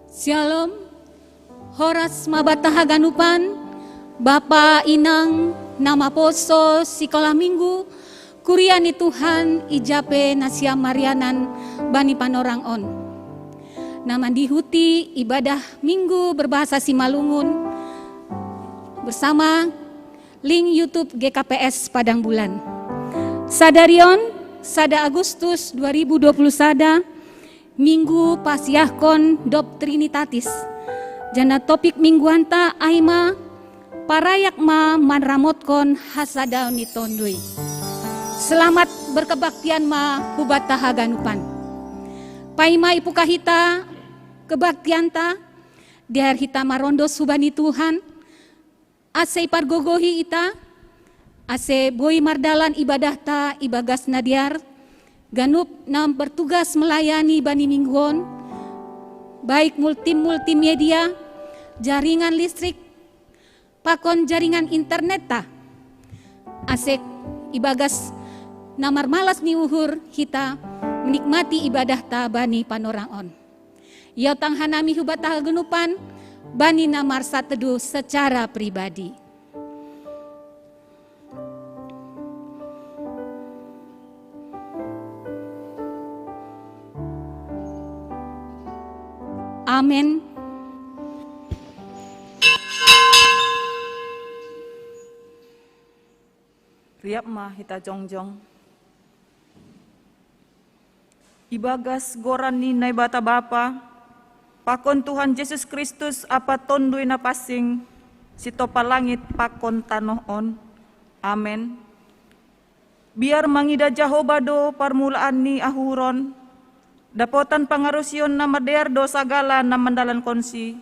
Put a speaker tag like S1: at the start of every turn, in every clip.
S1: Shalom, horas mabataha ganupan, Bapa Inang, nama poso, sekolah minggu, kuriani Tuhan, ijape nasia marianan, bani panorang on. Nama dihuti ibadah minggu berbahasa Simalungun, bersama link YouTube GKPS Padang Bulan. Sadarion, Sada Agustus 2020 Sada, Minggu Pasiahkon Dop Trinitatis. Jana topik mingguanta aima parayak ma manramotkon hasadaw ni tondui. Selamat berkebaktian ma hubataha ganupan. Paima ipu kahita kebaktianta diar hita marondo subani Tuhan. Ase pargogohi ita, ase boi mardalan ibadah ta ibagas nadiar. Ganup nam bertugas melayani bani mingguon, baik multimedia, jaringan listrik, pakon jaringan internet ta. Asek ibagas namar malas ni uhur kita menikmati ibadah ta bani panorang on. Yau tang hanami hubatah genupan bani namar sateduh secara pribadi. Amin.
S2: Riap mah hita jongjong. Ibagas gorani nai bata bapa, pakon Tuhan Yesus Kristus apa tondui na pasing, sitopa langit pakon tanoh on. Amen. Biar mangida jahobado parmulaan ni ahuron, dapotan pangarusyon na madear do sagala na mandalan konsi.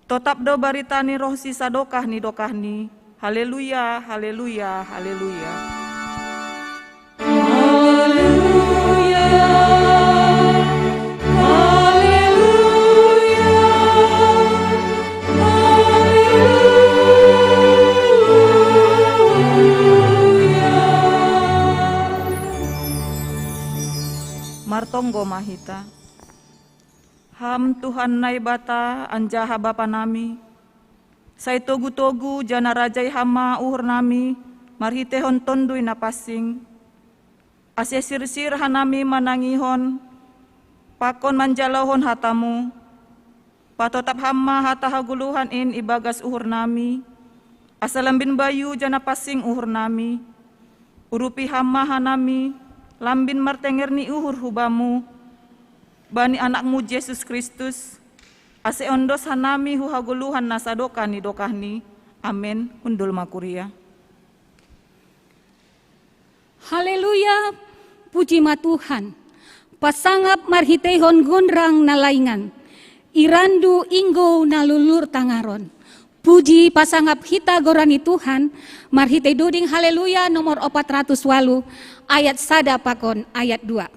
S2: Totap do baritani roh si sadokah ni. Haleluya, haleluya, haleluya.
S1: Haleluya, haleluya, haleluya.
S2: Martonggo mahita. Ham Tuhan nai bata anjaha bapa nami. Sai togu-togu jana rajai hama uhur nami, marhitehon tondui na pasing. Ase sir-sir hanami manangihon, pakon manjalauhon hatamu. Patotap hama hata haguluhan in ibagas uhur nami. Asalambin bayu jana pasing uhur nami. Urupi hama hanami, lambin martenger ni uhur hubamu. Bani anakmu Yesus Kristus. Ase ondos hanami huhaguluhan nasadokani dokahni. Amin. Undul makuria.
S1: Haleluya, puji ma Tuhan. Pasangap marhitehon gondrang nalaingan. Irandu inggo nalulur tangaron. Puji pasangap hita gorani Tuhan. Marhite duding haleluya nomor 408 ayat sada pakon ayat 2.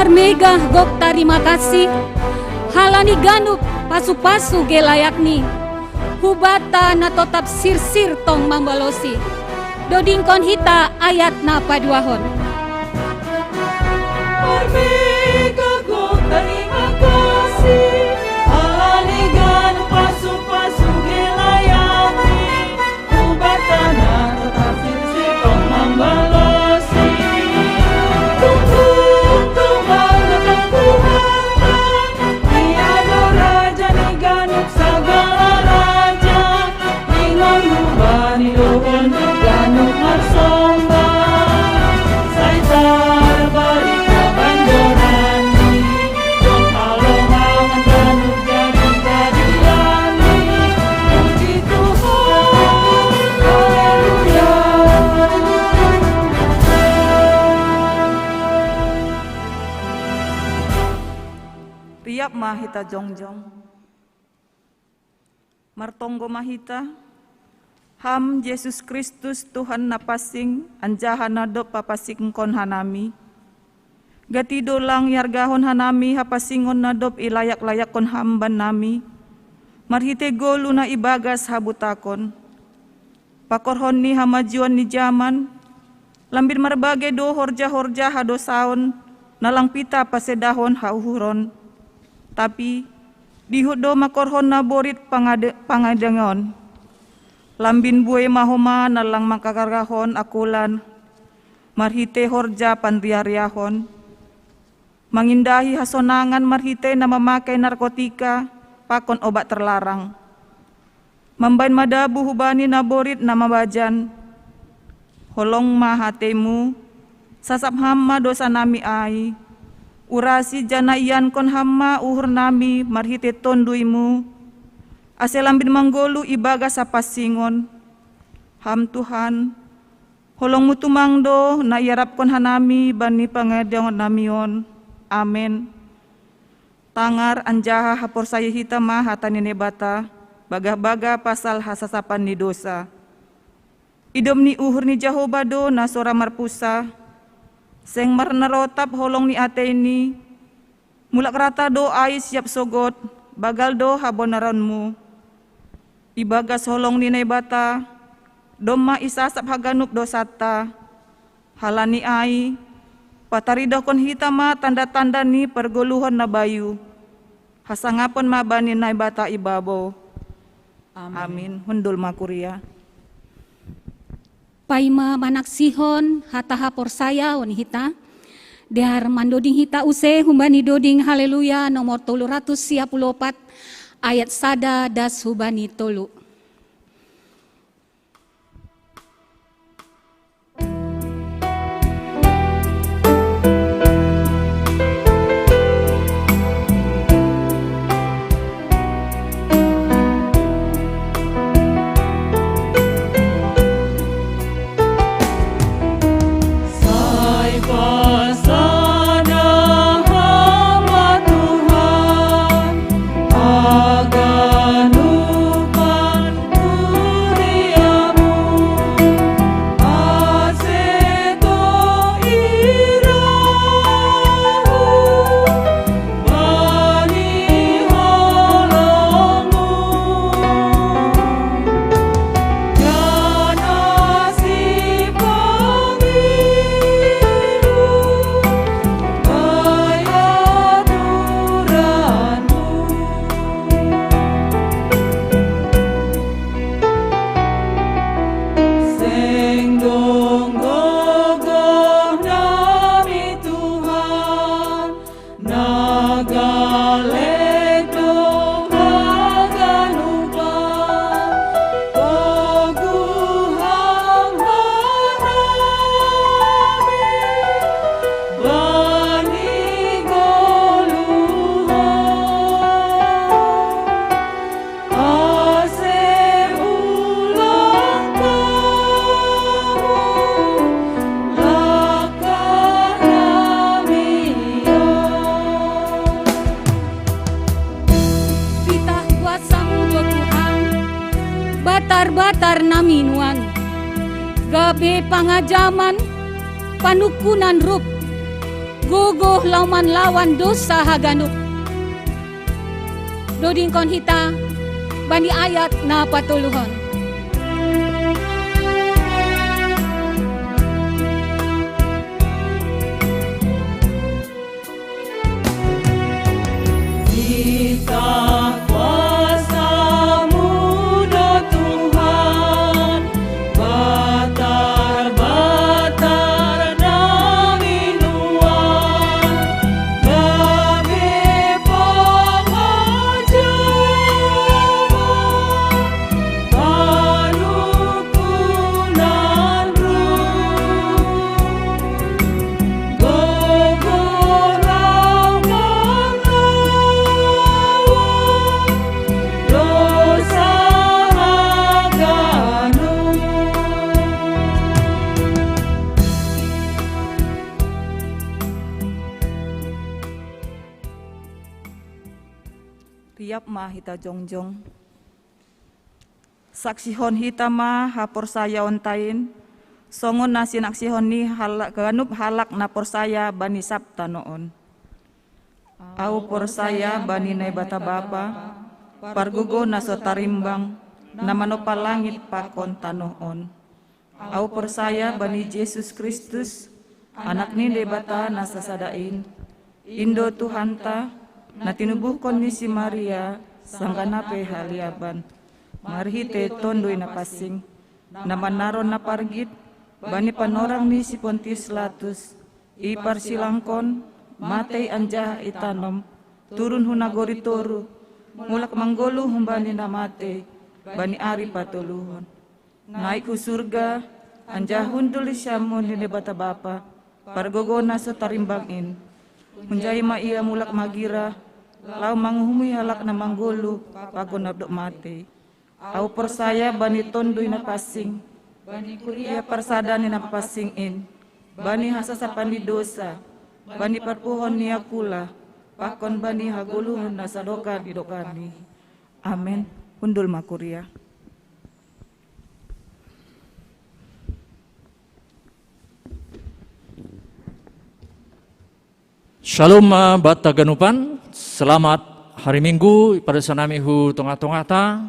S1: Megah gok terima kasih. Halani ganup pasu-pasu gelayakni. Hubata na totap sir-sir tong mambalosi. Dodingkon hita ayat na paduahon.
S3: Megah gok terima kasih. Halani ganup pasu-pasu gelayakni. Hubata na totap sir-sir tong mambalosi. Tuhan
S2: riap mahita jongjong. Martonggo mahita, ham Yesus Kristus Tuhan napasing anjaha nadop papasing kon hanami. Gati dolang yargahon hanami hapasingon nadop ilayak-layak kon hamban nami. Marhite golu na ibagas habutakon. Pakorhon ni hamajuan ni jaman, lambir marbage do horja-horja hadosaon, nalang pita pasedahon hauhuron. Tapi dihut do makorhon na borit pangadengon. Lambin buwe mahoma nalang makakargahon akulan, marhite horja panriariahon. Mangindahi hasonangan marhite na memakai narkotika, pakon obat terlarang. Mambain madabu hubani naborit na mabajan. Holong mahatemu, sasap hamma dosa nami ai. Urasi jana iyan kon hamma uhur nami marhite tonduimu. Aselambin manggolu ibaga sa pasingon. Ham Tuhan, holong mutumangdo na iarap kon hanami bani pangadeon namion. Amen. Tangar anjaha hapor saya hita mahatanine bata, baga-baga pasal hasasapan ni dosa. Idom ni uhur ni Jehovah do na sora marpusa, seng marnarotap holong ni ateni, mulak rata do ay siap sogot, bagal do habonaranmu. Ibagas holong ni bata, doma isasap haganup dosata, halani ay, pataridah kon hitama tanda-tanda ni pergoluhan na bayu. Hasangapon mabani na bata ibabo. Amin. Hundul makuria.
S1: Paima manaksihon hataha porsaya wanita. Dehar mandoding hita use humbani doding haleluya nomor 354 ayat sada das hubani tolu. Batar-batar naminuan, gabe pangajaman, panukunan rup, guguh lauman lawan dosa haganuk. Doding kon hita, bani ayat na patuluhon.
S3: Bye.
S2: Riap ma hita jongjong. Saksihon hita ma hapor saya ontain. Songon nasi naksihon ni halak ganup halak na por saya bani sabta noon. Au por saya bani nai bata bapa. Pargugo na so tarimbang. Na manopal langit pakon tanoon. Au por saya bani Yesus Kristus. Anak ni bata na sasadain. Indo Tuhanta. Na tinubuhkon ni si Maria sangganape haliaban marhite tondoy na pasing na manaron na pargit bani panorang ni si Pontius Latus ipar silangkon matay anjah itanom turun hunagori toru mulak manggolo humbani na matay bani ari patuluhon naik ku surga anjah hundul syamon ni bata bapa pargogo na so tarimbangin menjai ma ia mulak magira lau manghumi halak na manggulu pagon abdok mate au persaya bani tondoy na pasing bani kuria persadani na pasingin bani hasasapan di dosa bani parpuhon ni akula pakon bani haguluhon na sadoka di dokani amen undul makuria.
S4: Shalom bata ganupan, selamat hari Minggu pada sanami hu tongah-tongah ta.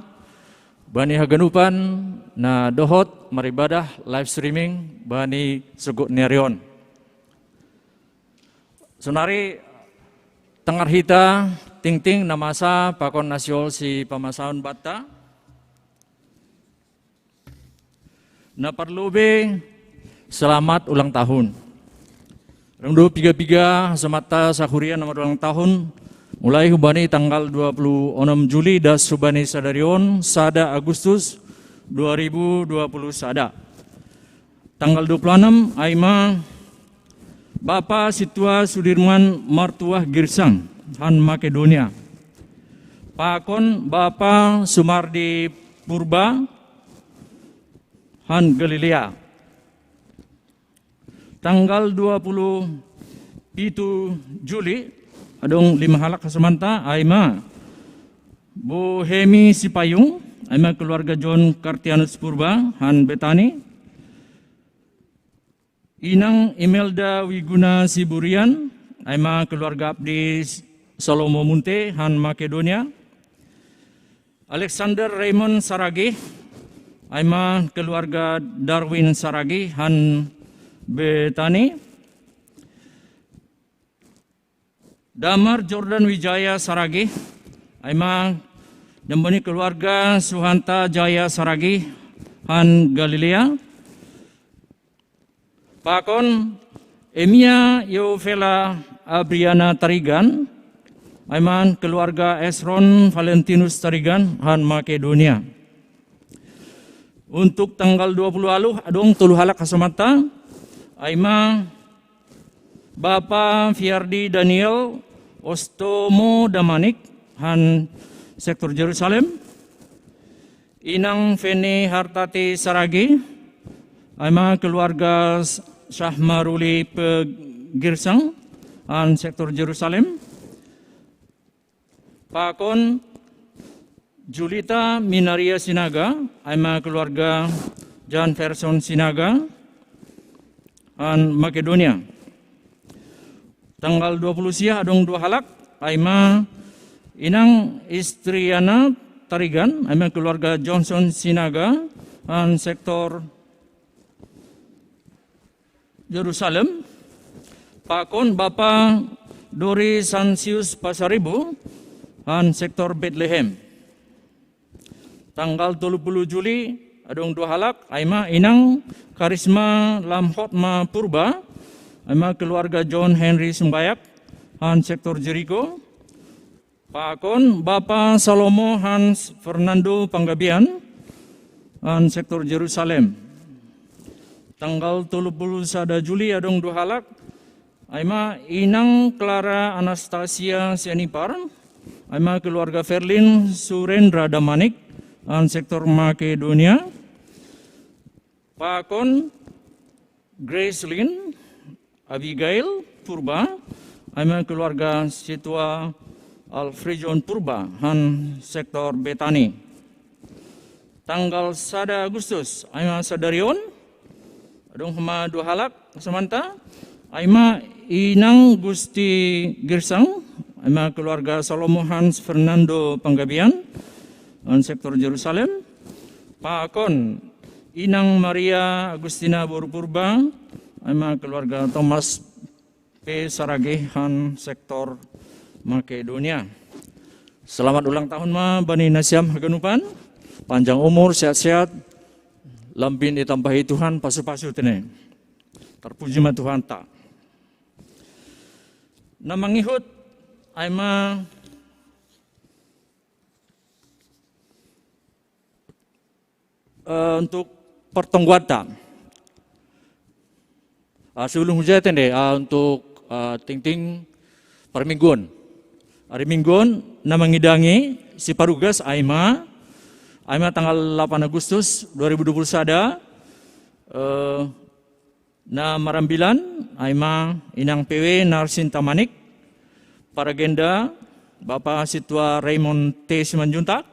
S4: Bani haganupan na dohot maribadah live streaming bani sugut nerion. Sonari tengar hita ting-ting namasa pakon nasional si pamasaun bata. Na perlu selamat ulang tahun. Rangdo piga-piga semata sahuria nomor ulang tahun mulai hubani tanggal 26 Juli das hubani sadarion sada Agustus 2020 sada. Tanggal 26 Aima Bapa Situa Sudirman Martuah Girsang Han Makedonia. Pakon Bapa Sumardi Purba Han Galilea. Tanggal 27 Juli adong 5 halak kasamanta Aima Bu Hemi Sipayung Aima keluarga John Kartianus Purba Han Betani Inang Imelda Wiguna Siburian Aima keluarga Abdi Salomo Munte Han Makedonia Alexander Raymond Saragi Aima keluarga Darwin Saragi Han Betani Damar Jordan Wijaya Saragi Aima dembani keluarga Suhanta Jaya Saragi Han Galilea Pakon Emia Yovela Abriana Tarigan Aiman keluarga Esron Valentinus Tarigan Han Makedonia. Untuk tanggal 20 aluh adong tulu halak kasamata Aima Bapa Fiardi Daniel Ostomo Damanik Han Sektor Jerusalem Inang Feni Hartati Saragi Aima keluarga Syahmaruli Pegirsang Han Sektor Jerusalem Pakon Julita Minaria Sinaga Aima keluarga Jan Verson Sinaga Han Makedonia. Tanggal 20 sia adong 2 halak Aima Inang Istriana Tarigan Aima keluarga Johnson Sinaga Han Sektor Jerusalem. Pakon Bapa Dori Sansius Pasaribu Han Sektor Bethlehem. Tanggal 30 Juli adong 2 halak Aima Inang Karisma Lamhotma Purba Aima keluarga John Henry Sembayak Han Sektor Jericho. Pakon Bapa Salomo Hans Fernando Panggabian Han Sektor Jerusalem. Tanggal 31 Juli adong 2 halak Aima Inang Clara Anastasia Sianipar Aima keluarga Ferlin Surendra Damanik Han Sektor Makedonia. Pakon Grace Lynn Abigail Purba Aima keluarga Situa Alfrejon Purba han sektor Betani. Tanggal 1 Agustus aima sadarion adong hama 2 halak samanta aima inang Gusti Girsang aima keluarga Salomo Hans Fernando Panggabian han sektor Jerusalem. Pakon inang Maria Agustina Purba aima keluarga Thomas P. Sarage han sektor Makedonia. Selamat ulang tahun ma Bani Nasyam Haganupan. Panjang umur, sehat-sehat. Lambin ditambahi Tuhan, pasu-pasu tene. Terpuji ma Tuhan tak. Namangihut aima untuk pertongguatan. Sebelum hujan tene untuk ting-ting permingguan. Hari Mingguan namangidangi si parugas aima tanggal 8 Agustus 2021 na marambilan aima inang PW Narsinta Manik paragenda Bapak Situa Raymond T. Simanjuntak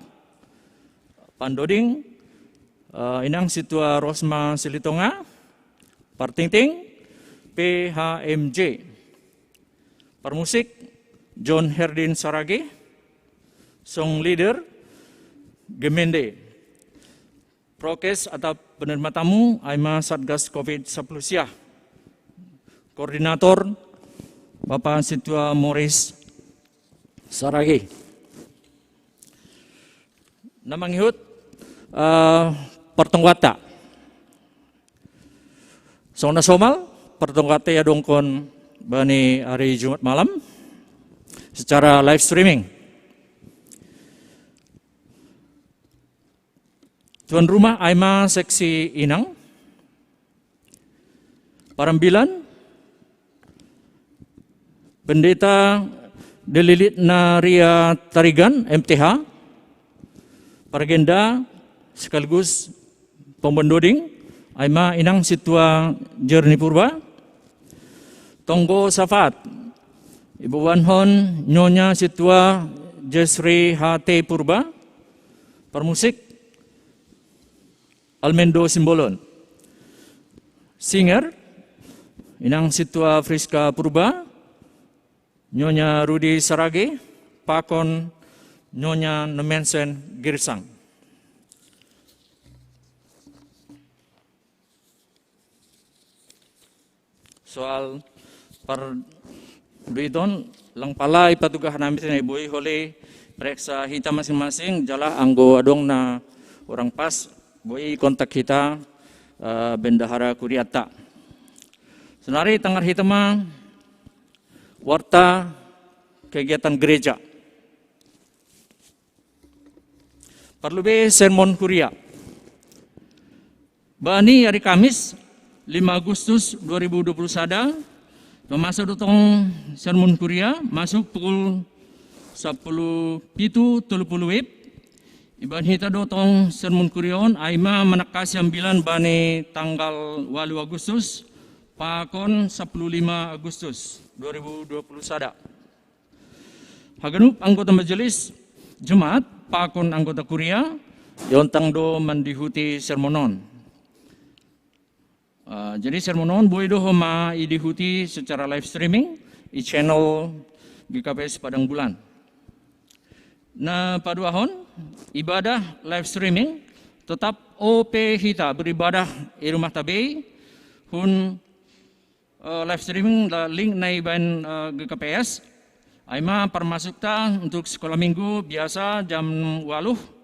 S4: Pandoding inang Situa Rosma Silitonga Partingting PHMJ Permusik John Herdin Sarage, Song Leader, Gemende. Prokes atau penerima tamu, Aima Satgas COVID-19 Siah. Koordinator, Bapak Situa Morris Sarage. Namangihut, pertongwata. Sona somal, pertongwata ya dongkon bani hari Jumat malam. Secara live streaming. Tuan rumah aima seksi inang. Parambilan. Pendeta Delilit Naria Tarigan MTH. Paragenda sekaligus pembendoding aima inang Situa Jerni Purba. Tonggo Safat. Ibu Wanhon Nyonya Situa Jesri HT Purba. Permusik Almendo Simbolon. Singer inang Situa Friska Purba. Nyonya Rudi Sarage. Pakon Nyonya Nemensen Girsang. Soal Duiton lang pala ipatugah namin sa ibuhi huli periksa hita masing-masing jala anggo adong na orang pas bui kontak kita bendahara Kuriata. Senari tangar hitama warta kegiatan gereja. Perlu be sermon Kuria. Bani hari Kamis 5 Agustus 2021 masuk dotong sermon Kuria masuk pukul 10:30 WIB. Iban hita dotong sermon Kurion aima menekas 9 bani tanggal 8 Agustus pakon 15 Agustus 2021. Haganup anggota majelis Jemaat pakon anggota Kuria yontang do mandihuti sermonon. Jadi sermonon boleh doh ma idihuti secara live streaming di channel GKPS Padang Bulan. Nah paduahon ibadah live streaming tetap OP hita beribadah di rumah tabi hun live streaming link na iban GKPS aima permasuk ta untuk sekolah minggu biasa jam 8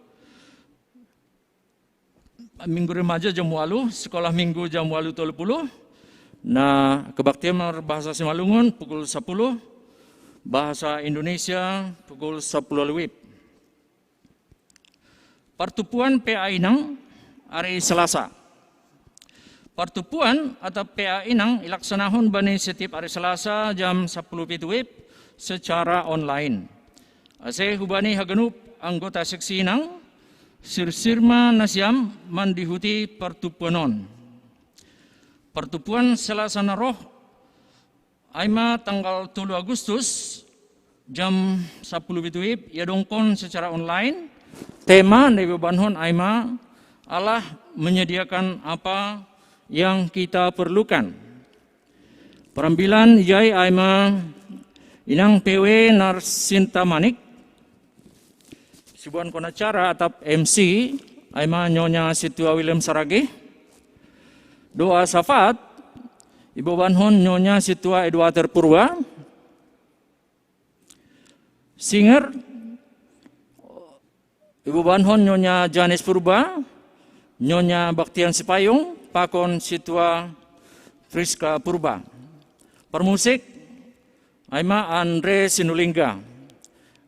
S4: minggu remaja jam 8, sekolah minggu jam 8.30. Nah, kebaktian bahasa Simalungun pukul 10, bahasa Indonesia pukul 10 WIB. Pertupuan PA Inang hari Selasa. Pertupuan atau PA Inang ilaksanahun bani setiap hari Selasa jam 10 WIB secara online. Saya hubani haganup anggota seksi Inang Sirsirma Nasyam mandihuti pertupuanon. Pertupuan Selasa Naroh aima tanggal 3 Agustus jam 10 bituip ya dongkon secara online. Tema dari bebanhon aima Allah menyediakan apa yang kita perlukan. Perambilan jai aima inang PW Narsinta Manik. Sibuan konacara atap MC aima Nyonya Situa William Sarage. Doa syafaat Ibu Banhon Nyonya Situa Edwater Purba. Singer Ibu Banhon Nyonya Janis Purba, Nyonya Baktian Sipayung, Pakon Situa Friska Purba. Permusik Aima Andre Sinulingga.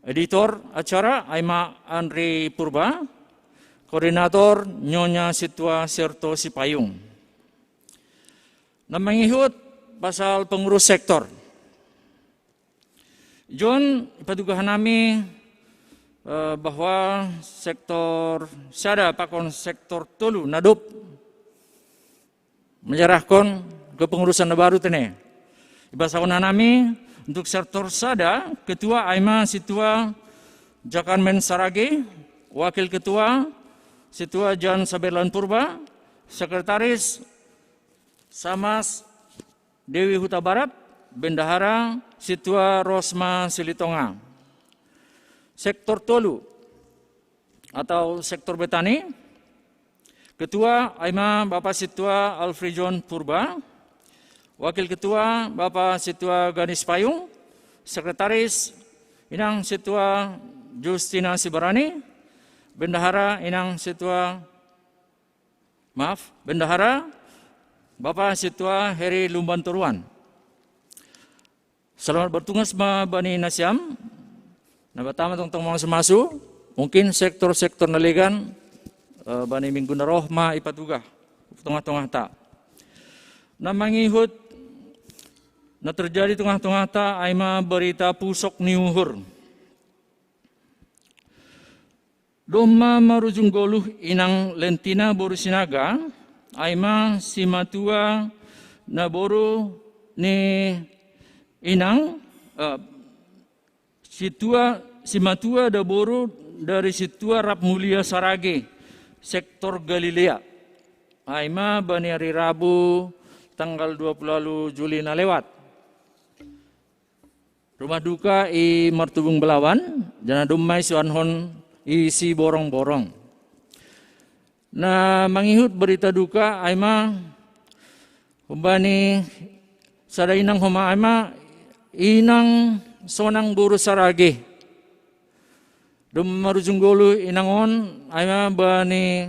S4: Editor acara Aima Andre Purba. Koordinator Nyonya Situa Serto Sipayung. Namangihut pasal pengurus sektor. John ipadugahan nami bahwa sektor sada pakon sektor tolu nadup menyerahkan kepengurusan baru tene. Ibasauna nami untuk sektor sada ketua Aima Situa Jakarmen Sarage, wakil ketua Situa Jan Saberlan Purba, sekretaris Samas Dewi Huta Barat, Bendahara Situa Rosma Silitonga. Sektor tolu atau sektor betani, ketua Aima Bapak Situa Alfrijon Purba, wakil ketua Bapak Situa Ganis Payung, sekretaris Inang Situa Justina Sibarani, bendahara Inang Situa bendahara Bapak Situa Heri Lumban Turuan. Selamat bertugas Bani Nasyam. Nah, pertama tentang mau semasu, mungkin sektor-sektor nalegan Bani Minggu Narohma ipatuga tengah-tengah tak. Nah, mangihut na terjadi tengah-tengah tak aima berita pusok niuhur. Doma marujung goluh inang lentina boru sinaga, aima simatua na boru ni inang simatua da boru dari Situa Rap Mulia Sarage, sektor Galilea. Aima bani hari Rabu tanggal 20 Juli na lewat. Rumah duka i Martubung Belawan, jana dumai suanhon isi borong-borong. Nah, mangihut berita duka aima bani sada inang homa aima inang sonang buru Sarage. Dum marujung golu inangon aima bani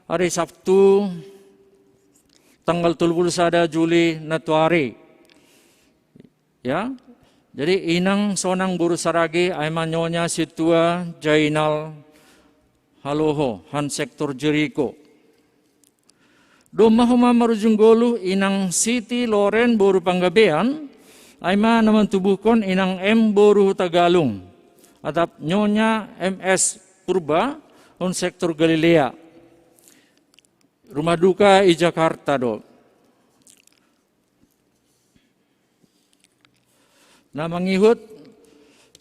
S4: hari Sabtu tanggal 31 Juli natuari. Ya. Jadi inang sonang buru Sarage aima Nyonya Situa Jainal Haloho han sektor Jericho. Doma homa marujung golu inang Siti Loren buru Panggabean aima naman tubuhkon inang M boru Tagalung atap Nyonya MS Purba on sektor Galilea. Rumah duka i Jakarta do. Nah, mangihut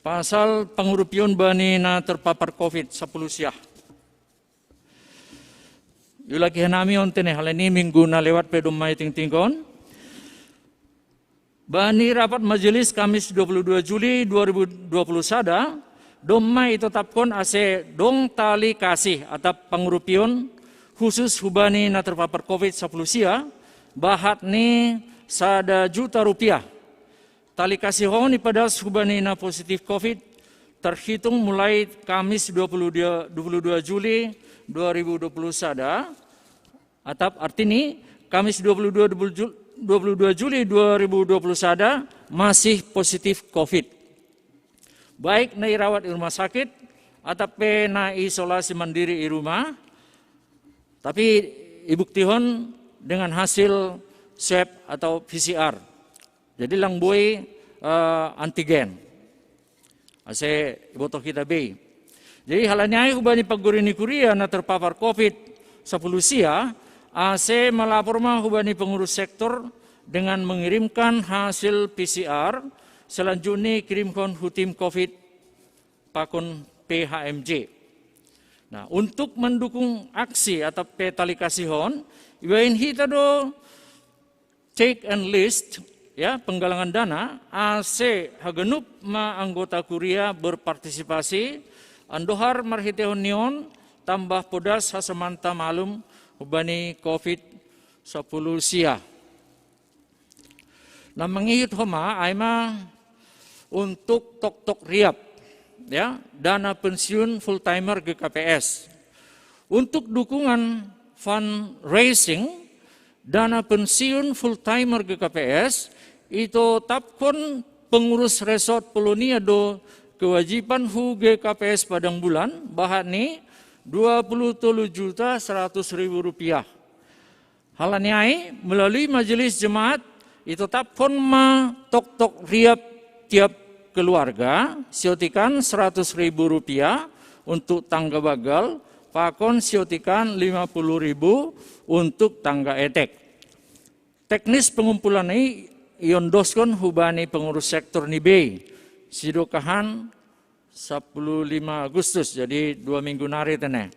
S4: pasal pangurupion bani na terpapar COVID-10 siah. Yulaki hanami on tene hal ini minggu na lewat pedumai ting-tingkon. Bani rapat majelis Kamis 22 Juli 2020 sada, domai tetapkon ase dong tali kasih atap pangurupion khusus hubani na terpapar COVID-10 sia, bahat ni sada juta rupiah. Tali kasih honi pada hubani na positif COVID terhitung mulai Kamis 22 Juli 2020 sada, atap artini Kamis 22 Juli 2020 sada masih positif COVID. Baik na irawat di rumah sakit atau na isolasi mandiri di rumah, tapi ibuktihon dengan hasil swab atau PCR. Jadi lang boy antigen. Ase iboto kita be. Jadi halanya hubani paggurini Korea na terpapar COVID-10 sia, ase melapor mah hubani pengurus sektor dengan mengirimkan hasil PCR selanjutnya kirimkan hutim COVID pakon PHMJ. Nah, untuk mendukung aksi atau petalikasihon, ibain hita do take and list ya penggalangan dana AC hagenup ma anggota kuria berpartisipasi andohar marhitehon nion tambah podas hasamanta malum hubani COVID-10 sia. Nah, mengihut homa aima untuk tok-tok riap ya, dana pensiun full timer GKPS. Untuk dukungan fundraising dana pensiun full timer GKPS itu tapkon pengurus resort Polonia do kewajiban hu GKPS padang bulan bahani 23.100.000 rupiah. Halaniai melalui majelis jemaat itu tapkon ma tok-tok riap tiap keluarga siotikan 100.000 rupiah untuk tangga bagal, pakon siotikan 50.000 untuk tangga etek. Teknis pengumpulan ini iondoskan hubani pengurus sektor nibei sidokahan 15 Agustus, jadi 2 minggu nari tene.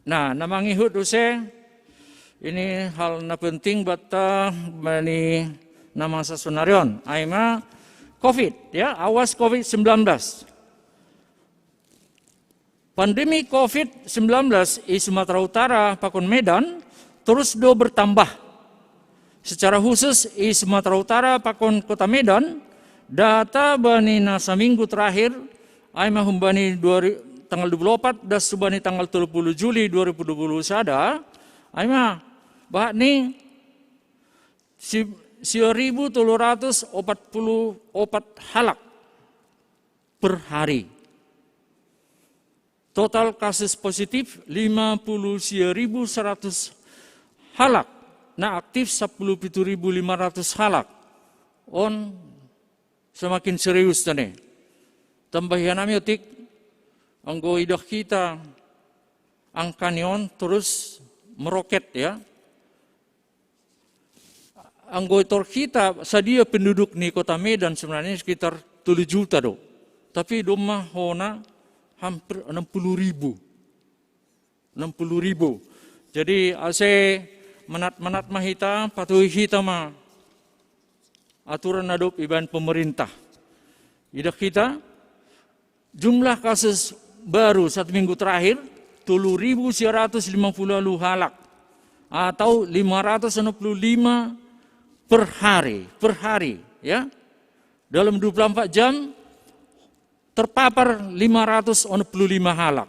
S4: Nah, namang ihut use ini hal na penting bata bani nama sasunarion, aima COVID ya, awas COVID-19. Pandemi COVID-19 di Sumatera Utara, Pakon Medan terus do bertambah. Secara khusus di Sumatera Utara, Pakon Kota Medan, data bani nasa minggu terakhir, aima humbani tanggal 24 dan subani tanggal 30 Juli 2020 sada, aima bah ni 1.344 halak per hari. Total kasus positif 50.100 halak. Nah, aktif 17.500 halak. On semakin serius tadi. Tambahan amiotik anggo idah kita angka nion terus meroket ya. Anggota kita sadia penduduk di Kota Medan sebenarnya sekitar 7 juta do. Tapi domah hona hampir 60.000. 60.000. Jadi ase menat mahita patuhi kita ma aturan adop iban pemerintah. Idah kita jumlah kasus baru 1 minggu terakhir 3.150 halak atau 565 per hari ya. Dalam 24 jam terpapar 565 halak.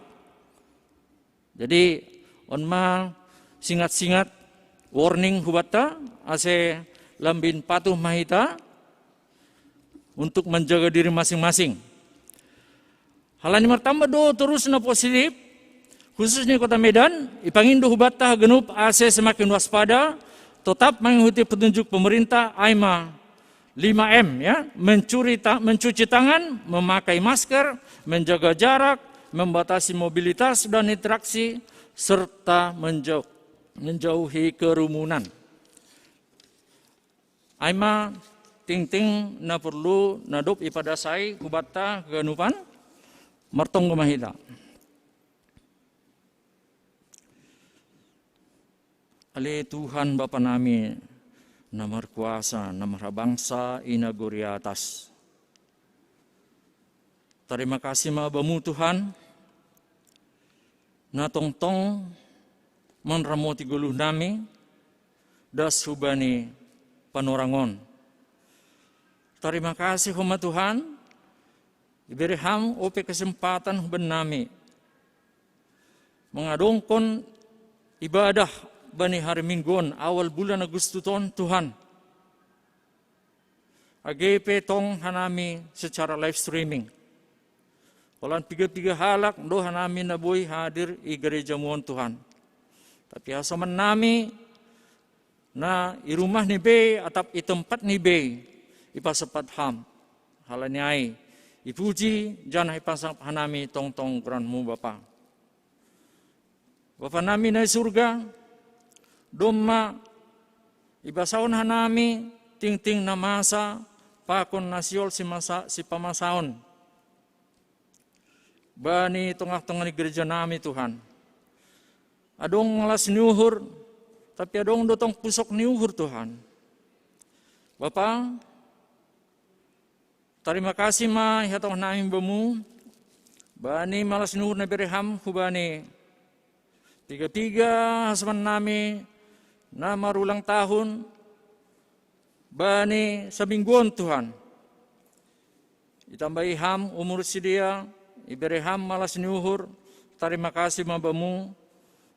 S4: Jadi onma singat-singat warning hubata ase lambin patuh mahita untuk menjaga diri masing-masing. Halani martamba do terus na positif khususnya Kota Medan ipangindo hubata genup ase semakin waspada. Tetap mengikuti petunjuk pemerintah AIMA 5M ya, mencuci tangan, memakai masker, menjaga jarak, membatasi mobilitas dan interaksi serta menjauhi kerumunan. AIMA ting-ting na perlu nadop ipadasai kubata keganupan martong gemahita. Ale Tuhan Bapa nami, namar kuasa, namar bangsa inaguri atas. Terima kasih mabamu Tuhan, na tong-tong menramoti guluh nami, das hubani panorangon. Terima kasih homa Tuhan, iberi ham ope kesempatan huban nami, mengadongkon ibadah bani hari Mingguan awal bulan Agustus Tuhan. AGP tong hanami secara live streaming. Walan 3 halak do hanami naboy hadir i gereja muon Tuhan. Tapi asaman nami na i rumah ni be atap i tempat ni be ipasapat ham. Halanyai ipuji janah ipasap hanami tong-tong granmu Bapa. Bapa nami na surga Doma ibasaon hanami ting-ting na masa pakon nasyol si pamasaon. Bani tengah-tengah ni gereja nami Tuhan. Adong ngalas niuhur, tapi adong dotong pusok niuhur Tuhan. Bapa, terima kasih ma ihatong namin bamu. Bani malas niuhur na bereham hubani. Tiga-tiga hasman nami na marulang tahun. Bani sa mingguan Tuhan. Itambahi ham umur si dia. Ibereham malas niuhur. Terima kasih ma bamu.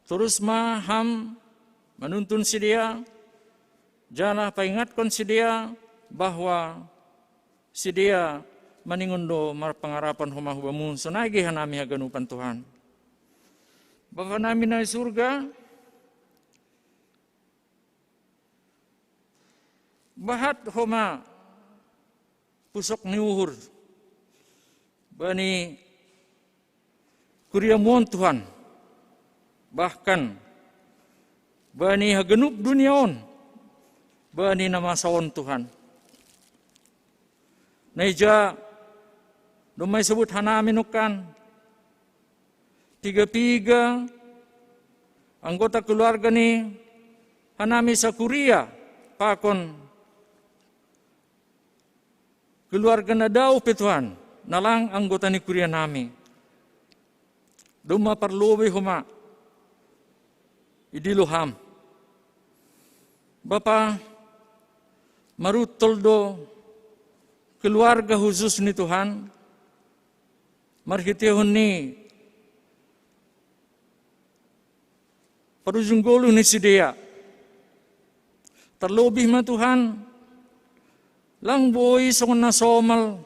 S4: Terus ma ham menuntun si dia. Jangan paingatkan si dia bahwa si dia maningundo marpangarapan humah bamu. Sonagi hanami haganupan Tuhan. Bapa namin na surga, bahat homa pusok niuhur. Bani kuriamuan Tuhan. Bahkan bani hagenup duniaon. Bani namasaon Tuhan. Naija dumay sebut hanaminukan. Tiga-tiga anggota keluarga ni hanami sa Korea pakon keluarga na daw Tuhan nalang anggota ni Korea nami. Duma parluwi huma idiluham. Bapa marutol do keluarga khusus ni Tuhan marhitihon ni parujunggolo ni si dia. Terlebih ma Tuhan, lang boy song nasomal,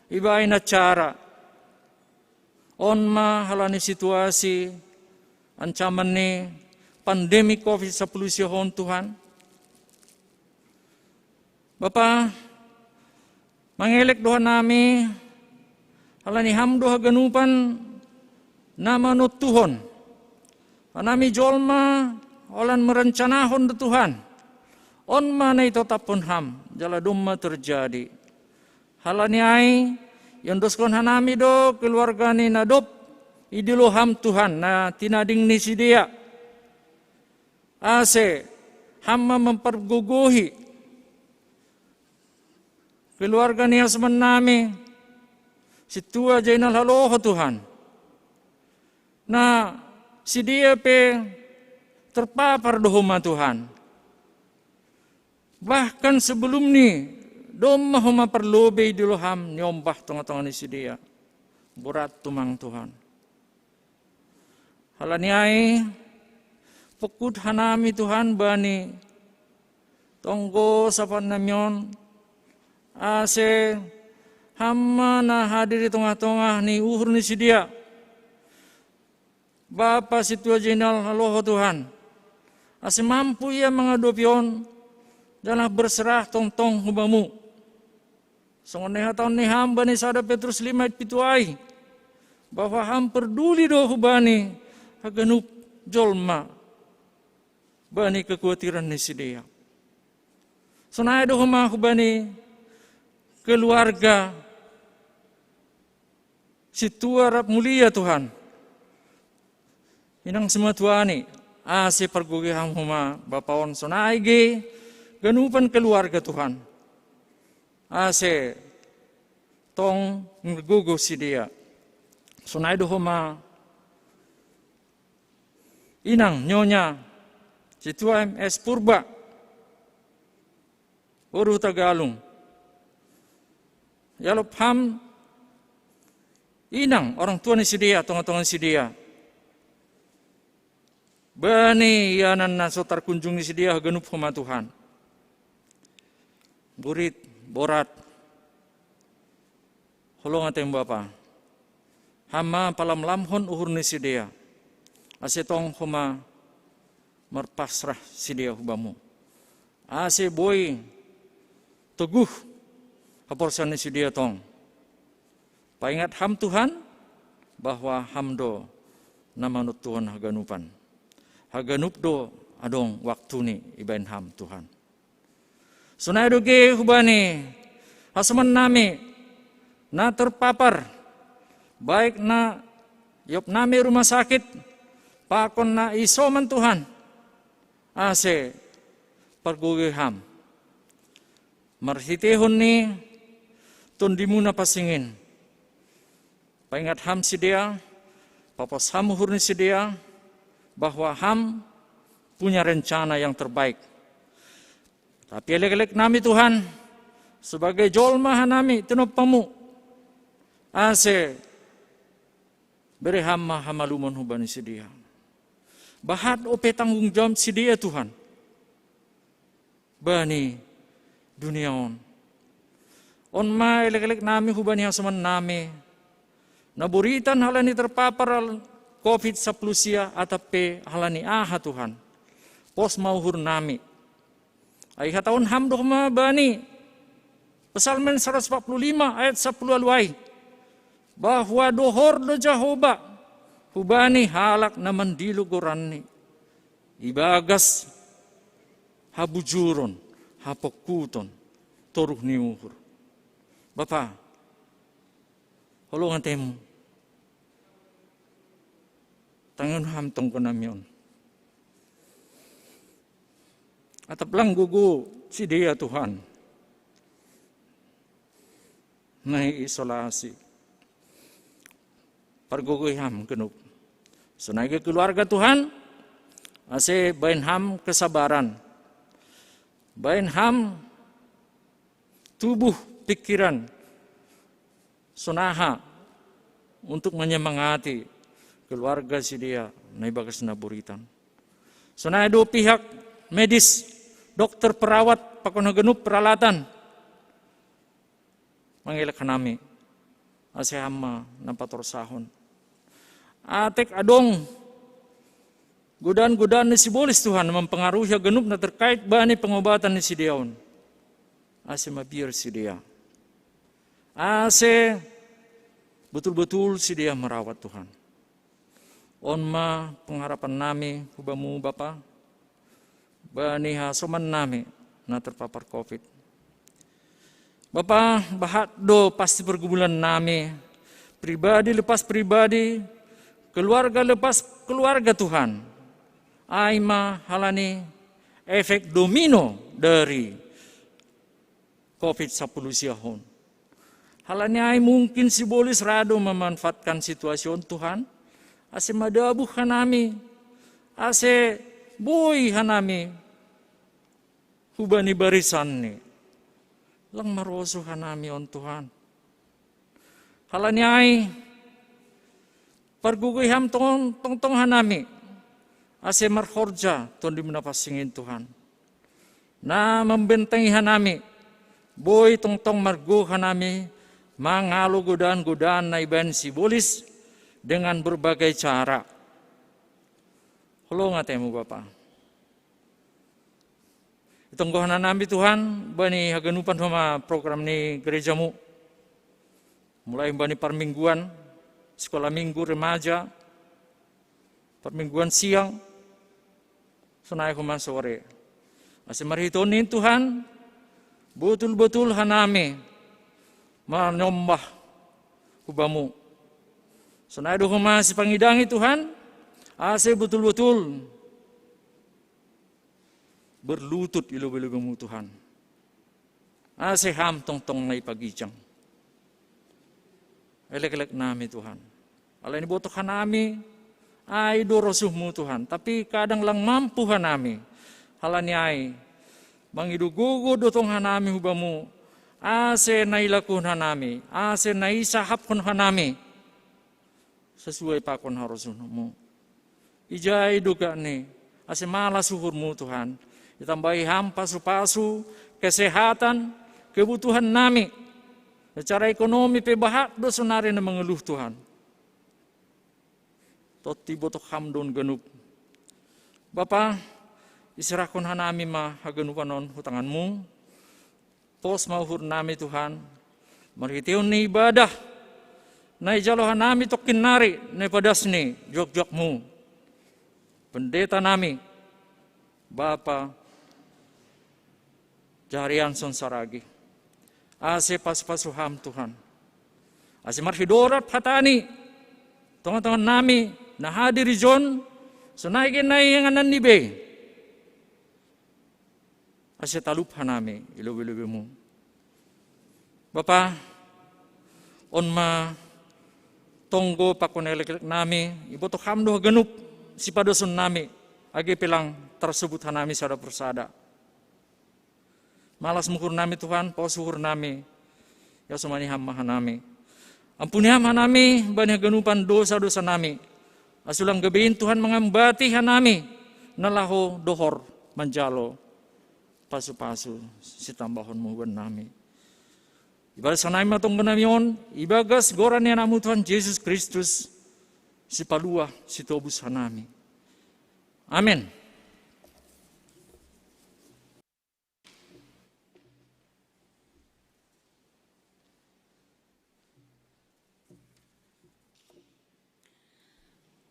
S4: ibaay na cara. On ma halani situasi, ancaman ni pandemi COVID-19 Tuhan. Bapa, mangelek doha nami, halani hamdo haganupan, namanot Tuhon. Anami jolma olan merencanahon de Tuhan. On mana itu tapon ham jala dumma terjadi. Halani ai yang doskon hanami do keluarga ni nadop idilo ham Tuhan na tinading ni si dia. Ase hamma memperguguhi keluarga ni asman nami situa jainal haloho Tuhan. Na si dia pe terpapar dohoma Tuhan. Bahkan sebelum ni doma homa perlobe diloham nyombah tengah-tengah ni si dia. Berat tumang Tuhan. Halaniai pekut hanami Tuhan bani tonggo sapan namyon ase hamma na hadir di tengah-tengah ni uhur ni si dia. Bapa situa jenal haloho Tuhan. Ase mampu ia mengadopion dalam berserah tong-tong hubamu. Songon neha tahun ni hamba ni sada Petrus 5 pituai. Bahwa ham peduli do hubani haganup jolma. Bani kekhawatiran ni si dia. Sonai do huma hubani keluarga situa rap mulia Tuhan. Inang semua tuani, ase pergugiham huma bapaon sonaige, ganupan keluarga Tuhan. Ase tong nggugu si dia. Sonaido huma inang nyonya situa MS Purba. Uru Tagalung. Yalop ham inang orang tua ni si dia, tong-tongan si dia. Bani yanan na sotar kunjung ni si dia ganup huma Tuhan. Burit, borat. Holong ateng Bapa. Hama palam lamhon uhur ni si dia. Asetong huma merpasrah si dia hubamu. Ase boy teguh haporsan ni si dia tong. Paingat ham Tuhan bahwa hamdo namanut Tuhan haganupan. Haganup do adong waktu ni ibain ham Tuhan. Sunai doge hubani hasaman nami na terpapar baik na yop nami rumah sakit pakon na isoman Tuhan ase pargugiham marhitehon ni tundimu na pasingin paingat ham si dia papas ham hurni si dia bahwa ham punya rencana yang terbaik. Tapi elek-elek nami Tuhan sebagai jolma hanami tinopamu ase beri hama hamalumon hubani si dia. Bahat ope tanggung jawab si dia Tuhan. Bani dunia on ma elek-elek nami hubani hasaman nami naburitan halani terpapar COVID-19 atape halani aha Tuhan. Pos mauhur nami. Ay hataon hamdoh ma bani. Psalmen 145 ayat 10 aluai. Bahwa dohor do Jehovah hubani halak na mandiluguranni. Ibagas habujuron, hapokuton, toruh niuhur. Bapa, holongan temu. Tangan hamtong ko namion. Atap lang gugu si dia Tuhan. Nai isolasi. Parguguham kenup. Senai keluarga Tuhan. Ase bain ham kesabaran. Bain ham tubuh pikiran. Sonaha untuk menyemangati keluarga si dia nai bagas naburitan. Senai dua pihak medis, dokter, perawat, pakon genup peralatan. Mangilak nami, ase hama nampator sahon. Atek adong, gudan-gudan ni sibolis Tuhan mempengaruhi genup na terkait bani pengobatan ni si diaon. Ase mabir si dia. Ase betul-betul si dia merawat Tuhan. Onma pengharapan nami hubamu Bapa. Bani hasoman nami na terpapar COVID. Bapa bahat do pasti pergumulan nami. Pribadi lepas pribadi. Keluarga lepas keluarga Tuhan. Aima halani efek domino dari COVID-19 siahon. Halani ay mungkin sibolis rado memanfaatkan situasi Tuhan. Ase madabuh hanami. Ase boy hanami. Hubani barisan ni. Lang maroso hanami on Tuhan. Halani ay pargugiham tong hanami. Ase marhorja ton di menapasingin Tuhan. Na membentengi hanami. Boy tong margo hanami. Mangalo godaan-godaan na iban sibolis dengan berbagai cara. Halo ngatemu Bapak. Itonggohan nami Tuhan, bani haganupan sama program ni gerejamu. Mulai bani permingguan, sekolah minggu remaja, permingguan siang, sunai kuma sore. Masih marhitonin Tuhan, betul-betul hanami, manombah kubamu. Sunai kuma si pangidangi Tuhan, ase betul-betul berlutut ilu-ilugamu Tuhan. Ase ham tong-tong na ipagijang. Elek-elek nami Tuhan. Alay ni botokan nami, ay dorosuhmu Tuhan. Tapi kadang lang mampu hanami. Halani ay, mangidugugo dotong hanami hubamu. Ase nailakun hanami. Ase naisahapkon hanami. Sesuai pakon harusunmu. Ijay duga ni. Ase malas suhurmu Tuhan. Ditambahi ham pasu-pasu, kesehatan, kebutuhan nami. Secara ekonomi pebahat dosunari na mengeluh Tuhan. Toti botok ham don genup. Bapa, isirahkon hanami ma haganupanon hutanganmu. Pos mauhur nami Tuhan. Marhitiun ni ibadah. Na ijalohan nami tokin nari, na padas ni jok-jokmu. Pendeta nami, Bapa, jarian sonsaragi. Ase pas-pasuham Tuhan. Ase marhidorat hatani. Teman-teman nami na hadir John sunaigin na yang anan nibe. Ase talup hanami ilubi-lubi mo. Bapa, onma tonggo pakonelek nami ibu to hamdo genup si padosun nami agi pilang tersebut hanami sada persada. Malas mukur nami Tuhan, pausuhur nami ya sumani hamma hanami. Ampuni hamma nami banyak genupan dosa-dosa nami. Asulang gabiin Tuhan mengambati hanami nalaho dohor manjalo pasu-pasu si tambahon muban nami. Ibarat sanay matong ganamion, ibagas goran niya namu Tuhan Yesus Kristus, si palua, si tobus hanami. Amin.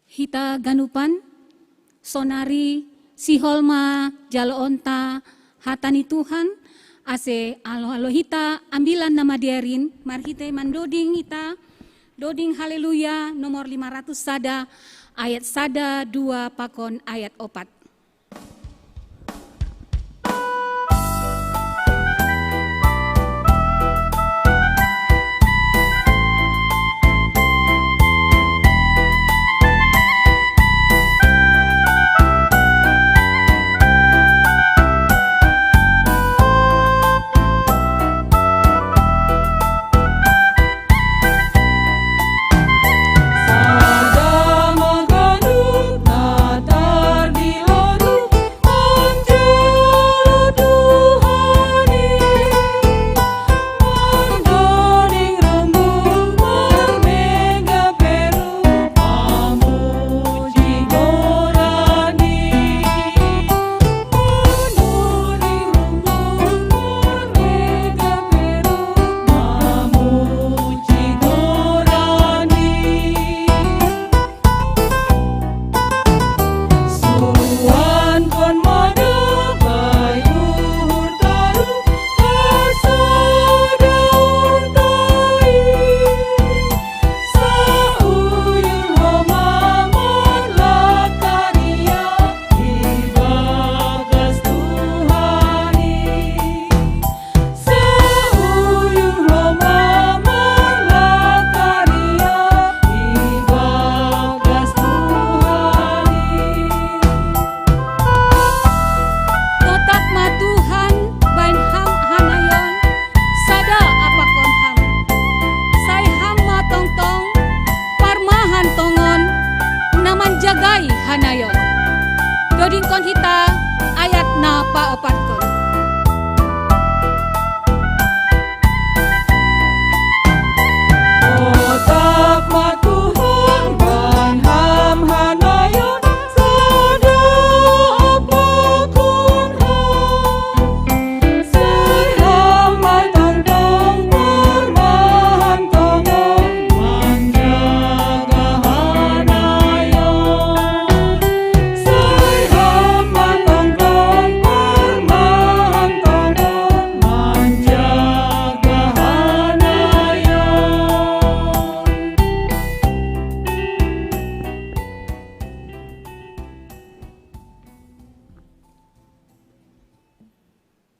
S1: Hita ganupan, sonari, si holma, jalo onta, hatani Tuhan, ase alo hita ambilan nama diarin marhite mandoding hita doding haleluya nomor 500 sada ayat sada 2 pakon ayat 4.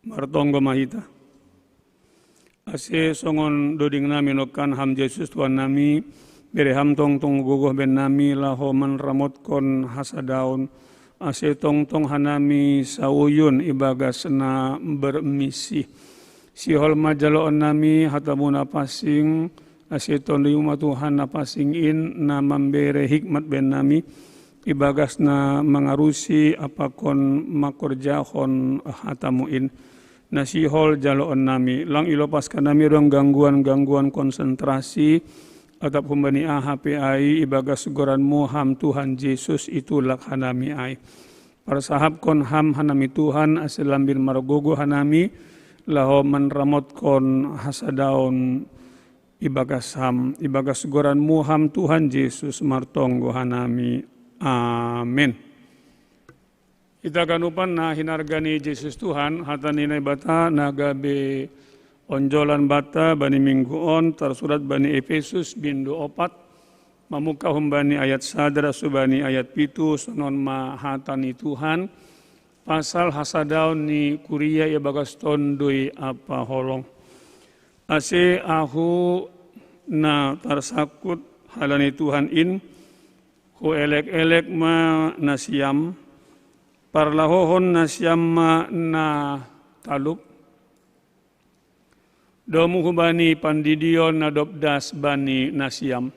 S5: Martonggo mahita. Ase songon doding nami nokan ham Yesus Tuhan nami, bere ham tong gugoh ben nami laho man ramot kon hasadaun. Ase tong hanami sauyun ibagas na bermisi. Si hol majaloon nami hatamuna pasing, ase ton yuma Tuhan na pasing in na membere hikmat ben nami. Ibagas na mangarusi apakon makorjahon hatamuin. Nasihol jaloon nami, lang ilopaskan nami rong gangguan konsentrasi atap humbani HPI ibagas goranmu ham Tuhan Yesus itu lak hanami ai. Para sahab kon ham hanami Tuhan asilambir maragogo hanami laho manramot kon hasadaon ibagas ham ibagas goranmu ham Tuhan Yesus martonggo hanami. Amin. Ita kanupan na hinargani Jesus Tuhan, hatani na bata nagabe onjolan bata bani mingguon tersurat bani Efesus bindu 4 mamuka humbani ayat sadara subani ayat pitu sonon mahatani Tuhan pasal hasadaun ni kuria ya bagas tondoi apa holong ase ahu na tarsakut halani Tuhan hu elek-elek ma nasiam parlahohon nasiam ma na talup domu hubani pandidion nadobdas bani nasiam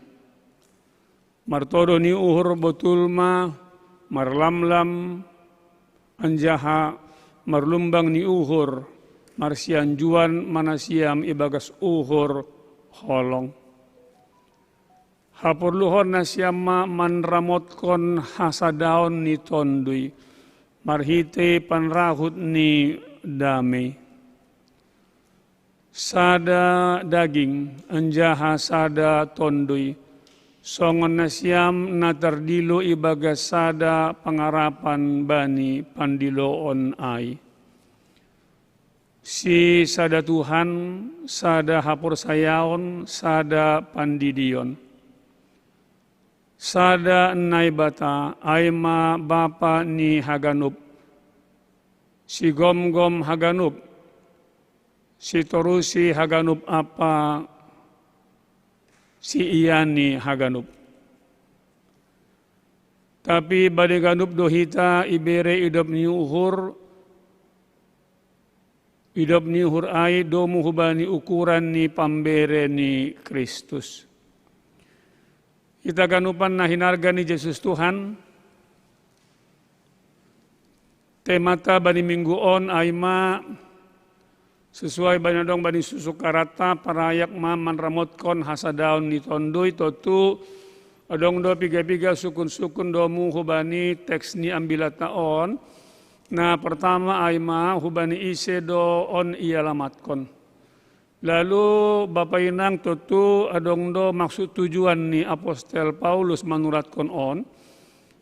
S5: martodo ni uhur betul ma marlamlam anjaha marlumbang ni uhur marsian juan manasiam ibagas uhur holong hapurluhon nasiam ma manramotkon hasadaon ni tondui marhite panrahut ni damai sada daging anjaha sada tondui songon nasiam na terdilo ibaga sada pangarapan bani pandiloon ai. Si sada Tuhan, sada hapur sayaon, sada pandidion. Sada naibata aima bapa ni haganup. Si gom-gom haganup. Si torusi haganup apa si iyani haganup. Tapi bade ganup dohita ibere idop ni uhur ai domu hubani ukuran ni pambere ni Kristus. Kita ganupan na hinarga ni Jesus Tuhan. Temata bani mingguon aima sesuai banadong bani susukarata parayak ma manramotkon hasadaun ni tondoi totu adong do piga-piga sukun-sukun domu hubani teks ni ambilataon. Nah pertama aima hubani ise do on ialamatkon. Lalu Bapak Inang totu adong do maksud tujuan ni Apostel Paulus menuratkon on.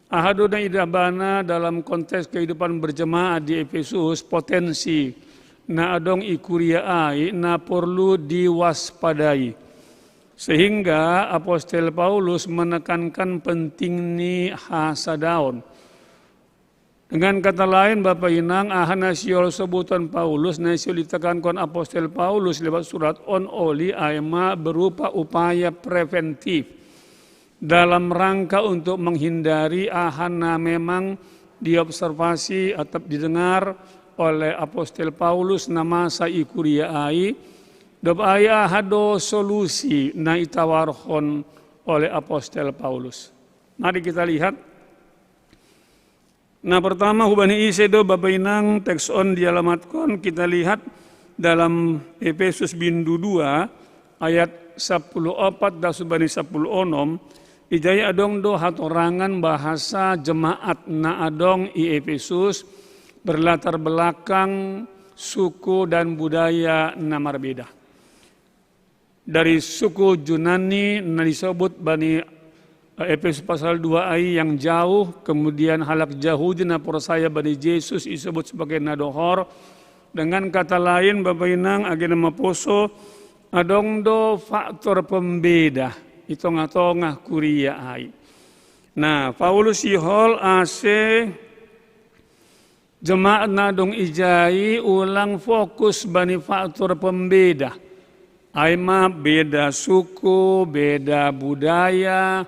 S5: Ahado na idabana dalam konteks kehidupan berjemaah di Efesus potensi na adong ikuria ai na perlu diwaspadai. Sehingga Apostel Paulus menekankan penting ni hasadaon. Dengan kata lain Bapak Inang ahana siol sebutan Paulus na siol ditekankan Apostel Paulus lewat surat on oli aima berupa upaya preventif dalam rangka untuk menghindari ahana memang diobservasi atau didengar oleh Apostel Paulus nama sa ikuria ai dob aya hado solusi na itawarhon oleh Apostel Paulus. Mari kita lihat. Nah pertama hubani ise do Bapak Inang teks on dialamatkan kita lihat dalam Efesus bindu 2 ayat 14 dan subani 10 onom ijaya adong do hatorangan bahasa jemaat na adong i Efesus berlatar belakang suku dan budaya namar beda. Dari suku Yunani disebut bani Efesus pasal 2 ayat yang jauh, kemudian halak Yahudi na percaya bani Yesus disebut sebagai nadohor. Dengan kata lain Bapak Inang agena maposo adong do faktor pembeda itu ngatongah kuria ai. Nah Paulus ihol ase jemaat nadong ijai ulang fokus bani faktor pembeda. Aima beda suku, beda budaya.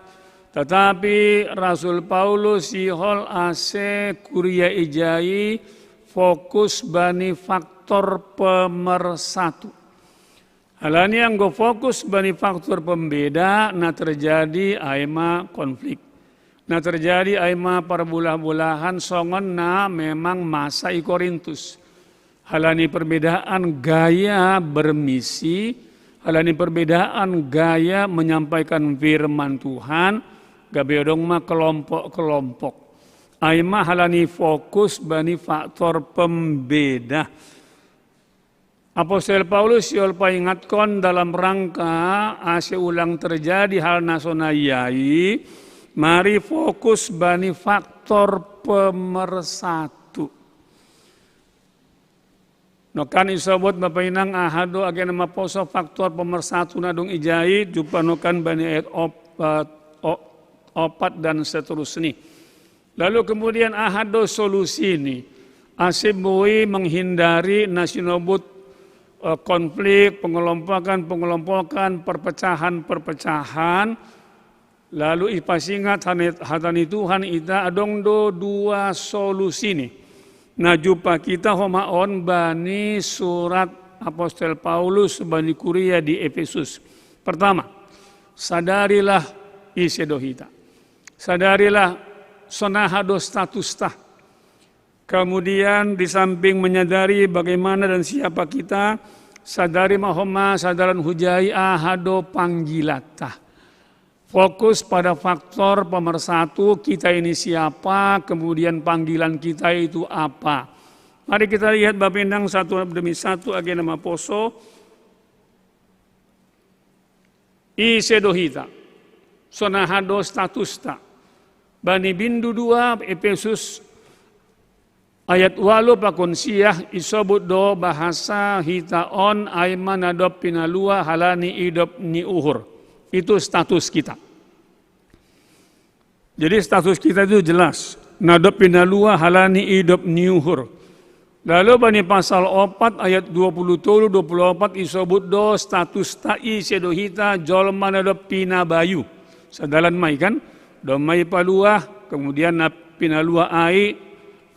S5: Tetapi Rasul Paulus ihol ase kuria ijai fokus bani faktor pemersatu. Halani yang go fokus bani faktor pembeda na terjadi aima konflik. Nah terjadi aima perbulah-bulahan songon na memang masa i Korintus. Halani perbedaan gaya bermisi, halani perbedaan gaya menyampaikan firman Tuhan, gabeodong ma kelompok-kelompok. Aima halani fokus bani faktor pembeda. Apostel Paulus yol paingatkan dalam rangka ase ulang terjadi hal nasonayai. Mari fokus bani faktor pemersatu. Nokan isobot Bapak Inang ahado agena maposo faktor pemersatu nadung ijai jupa nokan bani ayat opat dan seterusnya. Lalu kemudian ahado solusi ini asibui menghindari nasionobut konflik, pengelompokan, perpecahan. Lalu ipasingat hatani Tuhan ita adong dua solusi nih. Nah jumpa kita homaon bani surat Apostel Paulus bani kuria di Efesus. Pertama, sadarilah isedohita. Sadarilah sonahado statusta. Kemudian di samping menyadari bagaimana dan siapa kita, sadari mahoma sadaran hujai ahado panggilata. Fokus pada faktor pemersatu kita ini siapa, kemudian panggilan kita itu apa. Mari kita lihat Bapak Indang satu demi satu agenda maposo. Isedohita, sonahado statusta. Bani bindu 2 Efesus ayat 8 pakonsiah isobut do bahasa hitaon aiman adop pinalua halani idop ni uhur. Itu status kita. Jadi status kita itu jelas. Nadop pinalua halani idop niuhur. Lalu bani pasal 4 ayat 23-24 isobut do status ta'i sedohita jolma nadop pinabayu. Sadalan mai kan? Domai palua, kemudian pinalua ai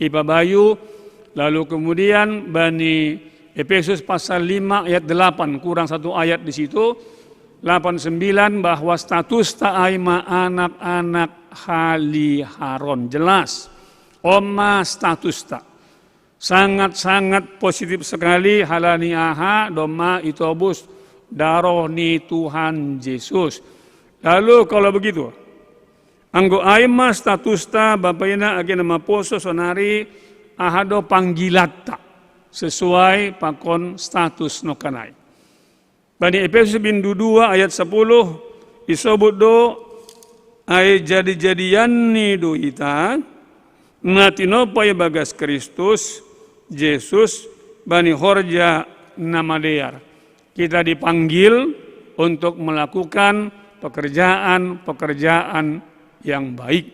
S5: ipabayu. Lalu kemudian bani Efesus pasal 5 ayat 8 kurang satu ayat di situ. 89 bahwa status ta'aima anak-anak haliharon. Jelas. Oma status ta. Sangat-sangat positif sekali halani aha doma itobus daroh ni Tuhan Yesus. Lalu kalau begitu, anggo aima status ta Bapak Ina agena maposo sonari ahado panggilata sesuai pakon status nokanai. Bani Efesus bindu 2 ayat 10 isobut do ay jadi-jadian ni do ita natinopay bagas Kristus Yesus bani horja namadear. Kita dipanggil untuk melakukan pekerjaan yang baik.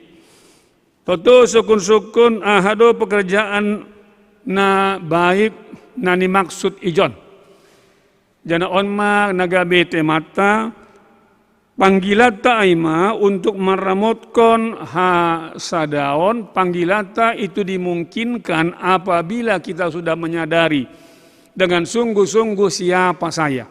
S5: Toto sukun-sukun ahado pekerjaan na baik nani maksud ijon. Jana onma nagabete mata panggilata aima untuk meremotkon sadaon. Panggilata itu dimungkinkan apabila kita sudah menyadari dengan sungguh-sungguh siapa saya.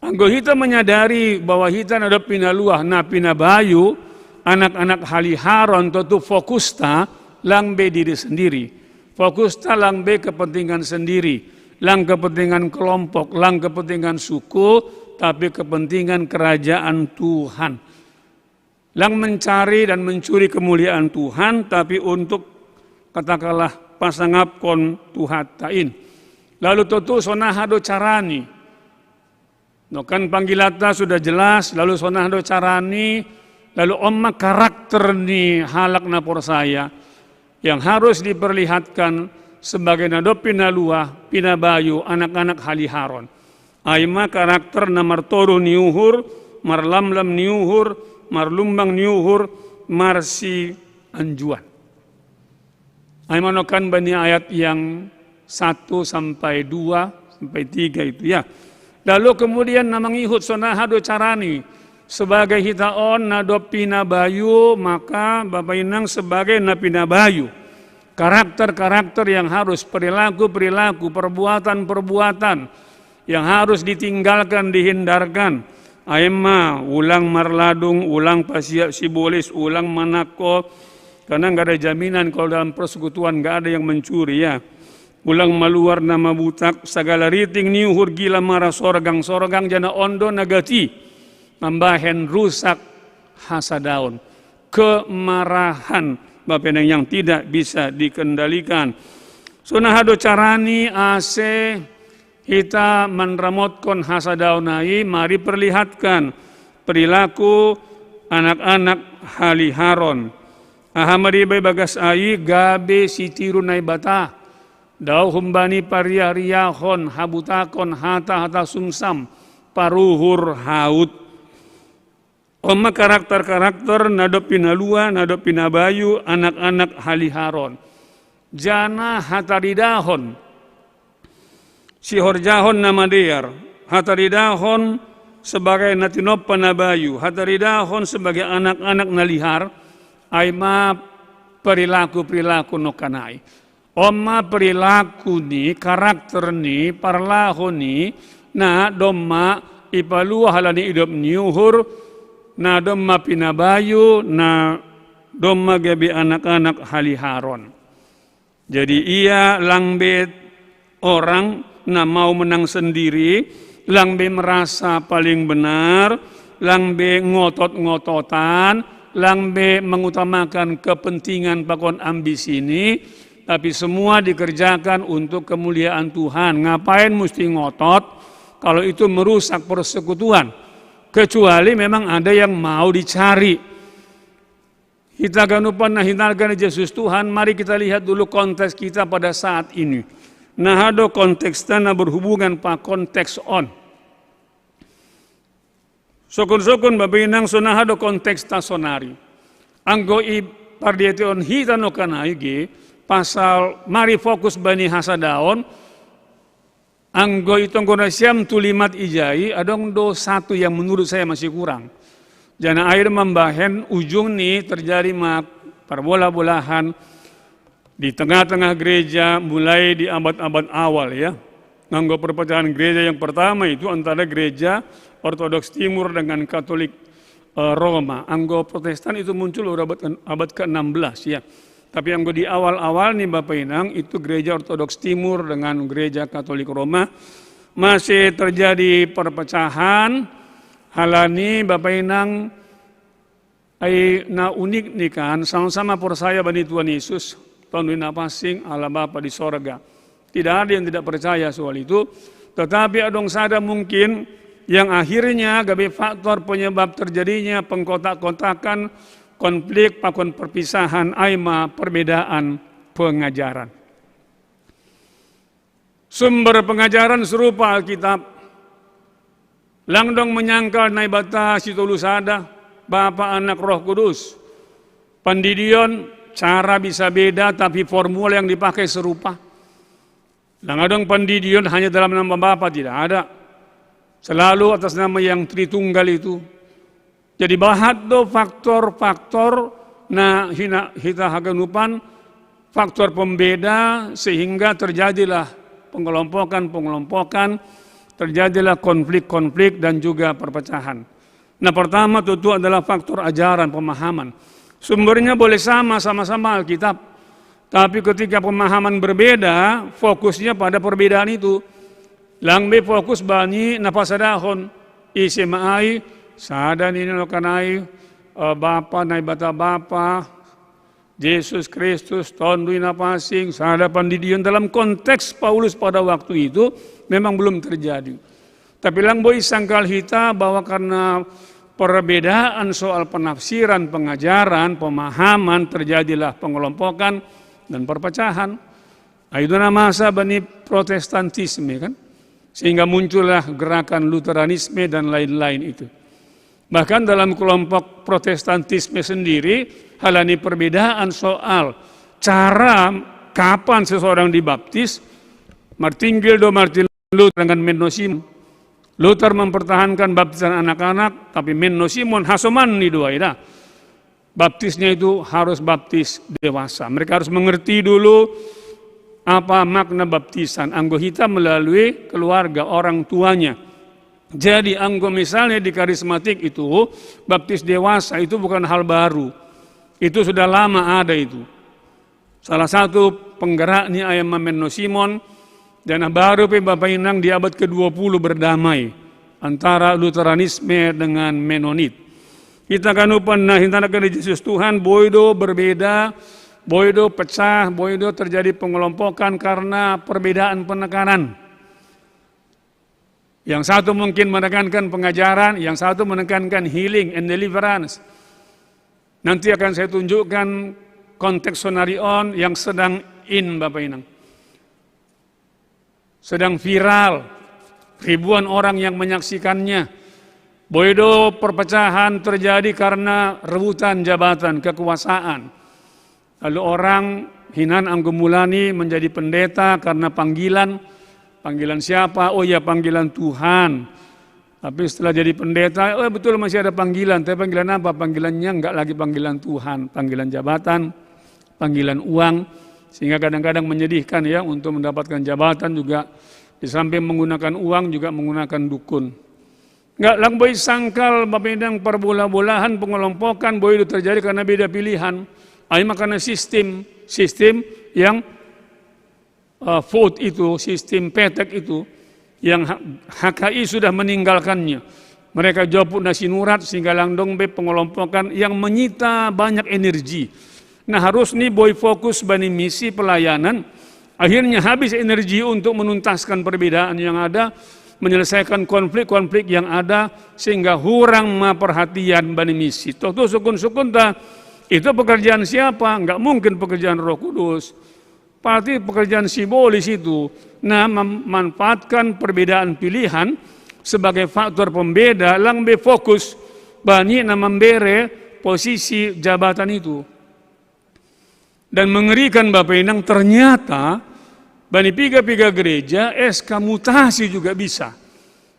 S5: Anggo kita menyadari bahwa kita ada pinaluah na pinabayu anak-anak haliharon tentu fokusta langbe diri sendiri. Fokusta langbe kepentingan sendiri. Lang kepentingan kelompok, lang kepentingan suku, tapi kepentingan kerajaan Tuhan. Lang mencari dan mencuri kemuliaan Tuhan, tapi untuk katakanlah pasangap kon tuhatain. Lalu tentu sonahado carani. No kan panggilata sudah jelas, lalu sonahado carani, lalu omma karakter ni halak napor saya yang harus diperlihatkan sebagai nadop pinalua, pinabayu, anak-anak haliharon. Aima karakter na martoru niuhur, marlamlam niuhur, marlumbang niuhur, marsi anjuan. Aima nokan bani ayat yang 1 sampai 2 sampai 3 itu ya. Lalu kemudian namangihut sonahado carani sebagai hitaon nadop pinabayu, maka Bapak Inang sebagai na pinabayu. Karakter-karakter yang harus, perilaku-perilaku, perbuatan-perbuatan yang harus ditinggalkan, dihindarkan. Aima, ulang marladung, ulang pasiap sibolis, ulang manako. Karena nggak ada jaminan kalau dalam persekutuan nggak ada yang mencuri ya. Ulang maluar nama butak, segala riting niuhur gila marah sorgang jana ondo nagati. Nambahen rusak hasadaun. Kemarahan. Bapak yang tidak bisa dikendalikan. Sunahado carani ase kita menremotkon hasadaunai, mari perlihatkan perilaku anak-anak haliharon. Ahamari bagas ai gabe sitirunai bata. Dau humbani pariariyahon habutakon hata sumsam paruhur haut. Oma karakter-karakter nado pinalua, nado pinabayu, anak-anak haliharon. Jana hataridahon. Sihorjahon nama dear. Hataridahon sebagai natinop panabayu. Hataridahon sebagai anak-anak nalihar. Aima perilaku-perilaku nokanai. Oma perilaku ni, karakter ni, parlaho ni, na domma ipalua halani idop niuhur, na domma pinabayu, na domma gabi anak-anak haliharon. Jadi ia langbe orang na mau menang sendiri, langbe merasa paling benar, langbe ngotot-ngototan, langbe mengutamakan kepentingan pakon ambisi ini, tapi semua dikerjakan untuk kemuliaan Tuhan. Ngapain mesti ngotot kalau itu merusak persekutuan? Kecuali memang ada yang mau dicari. Kita ganupan nah hinarkan Yesus Tuhan, mari kita lihat dulu konteks kita pada saat ini. Nah ada konteksnya berhubungan pak konteks on. Sokun-sokun babinang sonahado konteks tasonari. Anggo i pardiete on hita no kanai ge pasal mari fokus bani hasadaon. Anggo itong konasyam tulimat ijai adong do satu yang menurut saya masih kurang. Jana air membahen ujung nih terjadi perbola-bolahan di tengah-tengah gereja mulai di abad-abad awal ya. Anggo perpecahan gereja yang pertama itu antara gereja Ortodoks Timur dengan Katolik Roma. Anggo Protestan itu muncul abad ke-16 ya. Tapi anggo di awal-awal nih Bapak Inang itu gereja Ortodoks Timur dengan gereja Katolik Roma masih terjadi perpecahan. Halani Bapak Inang na unik nih kan sama-sama percaya bani Tuhan Yesus tahun pasing ala Bapa di sorga. Tidak ada yang tidak percaya soal itu. Tetapi adong sada mungkin yang akhirnya gabe faktor penyebab terjadinya pengkotak-kotakan, konflik, pakon perpisahan, aima perbedaan pengajaran. Sumber pengajaran serupa Alkitab. Langdong menyangkal naibata situlusada, Bapa Anak Roh Kudus. Pendidion cara bisa beda tapi formula yang dipakai serupa. Langdong pendidion hanya dalam nama Bapa tidak ada. Selalu atas nama yang Tritunggal itu. Jadi bahat do faktor-faktor na hita haganupan faktor pembeda sehingga terjadilah pengelompokan, terjadilah konflik-konflik dan juga perpecahan. Nah pertama tentu adalah faktor ajaran, pemahaman. Sumbernya boleh sama-sama Alkitab. Tapi ketika pemahaman berbeda, fokusnya pada perbedaan itu. Langbe fokus bani napasadahon isi maai sada nini lokanai Bapa naibata Bapa Yesus Kristus tondui napasing sada pandidion dalam konteks Paulus pada waktu itu memang belum terjadi. Tapi langbo sangkal hita bahwa karena perbedaan soal penafsiran, pengajaran, pemahaman terjadilah pengelompokan dan perpecahan. Itu nama bani Protestantisme kan. Sehingga muncullah gerakan Luteranisme dan lain-lain itu. Bahkan dalam kelompok Protestantisme sendiri, halani perbedaan soal cara kapan seseorang dibaptis. Martin Luther dengan Menno Simon. Luther mempertahankan baptisan anak-anak, tapi Menno Simon hasoman nih dua ya. Baptisnya itu harus baptis dewasa. Mereka harus mengerti dulu apa makna baptisan. Anggo hita melalui keluarga orang tuanya. Jadi anggo misalnya di karismatik itu baptis dewasa itu bukan hal baru. Itu sudah lama ada itu. Salah satu penggeraknya ayam Menno Simon dan baru Bapak Inang di abad ke-20 berdamai antara Luteranisme dengan Menonit. Kita kan pernah hintanakan di Yesus Tuhan boido berbeda. Boido pecah, boido terjadi pengelompokan karena perbedaan penekanan. Yang satu mungkin menekankan pengajaran, yang satu menekankan healing and deliverance. Nanti akan saya tunjukkan konteks sonarion yang sedang in Bapak Inang. sedang viral, ribuan orang yang menyaksikannya. Boedo perpecahan terjadi karena rebutan jabatan, kekuasaan. Lalu orang Hinan Anggumulani menjadi pendeta karena panggilan siapa? Oh ya, panggilan Tuhan. Tapi setelah jadi pendeta, oh betul masih ada panggilan. Tapi panggilan apa? Panggilannya enggak lagi panggilan Tuhan, panggilan jabatan, panggilan uang. Sehingga kadang-kadang menyedihkan ya, untuk mendapatkan jabatan juga di samping menggunakan uang juga menggunakan dukun. Enggak lang boy sangkal bapedang perbola-bolahan pengelompokan boy itu terjadi karena beda pilihan. Ay makanya sistem yang vote itu, sistem petek itu yang HKI sudah meninggalkannya. Mereka jawab nasi nurat sehingga langdong be pengelompokan yang menyita banyak energi. Nah harus nih boy fokus bani misi pelayanan. Akhirnya habis energi untuk menuntaskan perbedaan yang ada, menyelesaikan konflik-konflik yang ada, sehingga hurang perhatian bani misi. Toh sukun-sukun itu pekerjaan siapa? Enggak mungkin pekerjaan Roh Kudus. Pasti pekerjaan simbolis itu. Nah, memanfaatkan perbedaan pilihan sebagai faktor pembeda, lang be fokus bani na membere posisi jabatan itu. Dan mengerikan Bapak Inang, ternyata bani piga-piga gereja SK mutasi juga bisa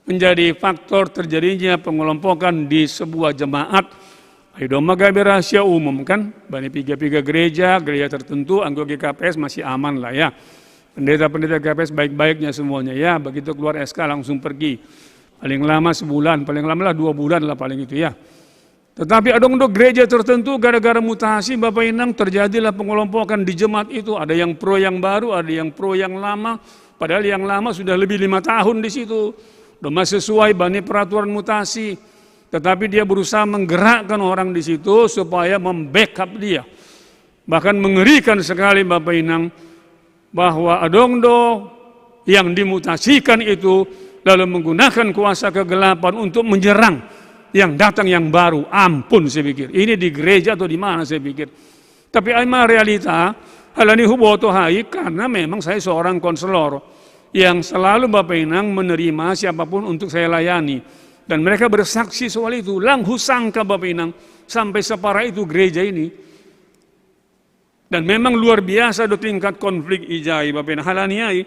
S5: menjadi faktor terjadinya pengelompokan di sebuah jemaat. Ayo magabe rahasia umum kan, bani piga-piga gereja tertentu, anggota GKPS masih aman lah ya. Pendeta-pendeta GKPS baik-baiknya semuanya ya, begitu keluar SK langsung pergi. Paling lama sebulan, paling lama lah 2 bulan lah paling itu ya. Tetapi ada untuk gereja tertentu gara-gara mutasi Bapak Inang terjadilah pengelompokan di jemaat itu. Ada yang pro yang baru, ada yang pro yang lama. Padahal yang lama sudah lebih 5 tahun di situ. Udah sesuai bani peraturan mutasi. Tetapi dia berusaha menggerakkan orang di situ supaya membackup dia. Bahkan mengerikan sekali Bapak Inang bahwa adongdo yang dimutasikan itu lalu menggunakan kuasa kegelapan untuk menyerang yang datang yang baru. Ampun saya pikir. Ini di gereja atau di mana saya pikir. Tapi emang realita halani huboto hai karena memang saya seorang konselor yang selalu Bapak Inang menerima siapapun untuk saya layani. Dan mereka bersaksi soal itu. Lang husangka Bapak Inang sampai separah itu gereja ini. Dan memang luar biasa do tingkat konflik ijai Bapak Inang halaniai.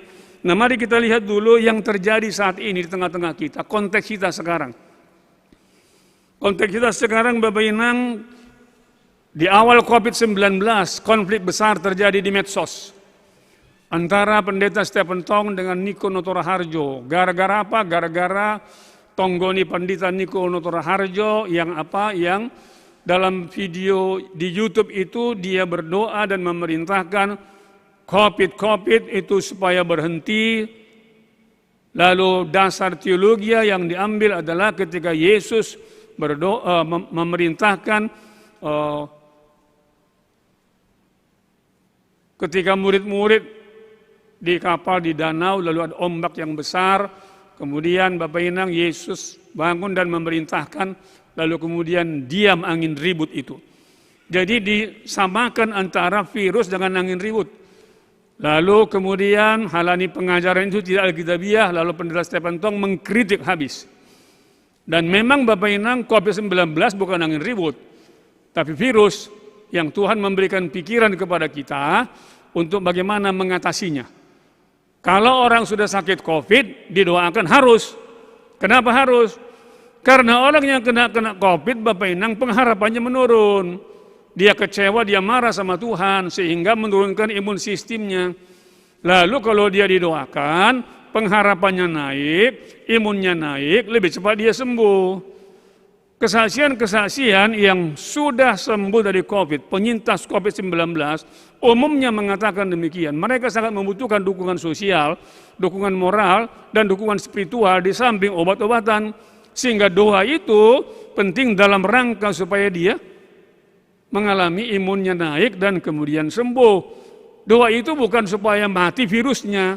S5: Nah mari kita lihat dulu yang terjadi saat ini di tengah-tengah kita. Konteks kita sekarang. Konteks kita sekarang Bapak Inang, di awal COVID-19 konflik besar terjadi di medsos. Antara pendeta Stephen Tong dengan Niko Notora Harjo. Gara-gara apa? Gara-gara Tonggoni Pandita Niko Notora Harjo yang dalam video di YouTube itu dia berdoa dan memerintahkan COVID itu supaya berhenti. Lalu dasar teologi yang diambil adalah ketika Yesus berdoa memerintahkan ketika murid-murid di kapal di danau lalu ada ombak yang besar. Kemudian Bapak Inang Yesus bangun dan memerintahkan, lalu kemudian diam angin ribut itu. Jadi disamakan antara virus dengan angin ribut. Lalu kemudian halani pengajaran itu tidak alkitabiah, lalu pendeta Stephen Tong mengkritik habis. Dan memang Bapak Inang COVID-19 bukan angin ribut, tapi virus yang Tuhan memberikan pikiran kepada kita untuk bagaimana mengatasinya. Kalau orang sudah sakit COVID, didoakan harus. Kenapa harus? Karena orang yang kena COVID, Bapak Inang, pengharapannya menurun. Dia kecewa, dia marah sama Tuhan, sehingga menurunkan imun sistemnya. Lalu kalau dia didoakan, pengharapannya naik, imunnya naik, lebih cepat dia sembuh. Kesaksian-kesaksian yang sudah sembuh dari COVID, penyintas COVID-19, umumnya mengatakan demikian. Mereka sangat membutuhkan dukungan sosial, dukungan moral, dan dukungan spiritual di samping obat-obatan. Sehingga doa itu penting dalam rangka supaya dia mengalami imunnya naik dan kemudian sembuh. Doa itu bukan supaya mati virusnya.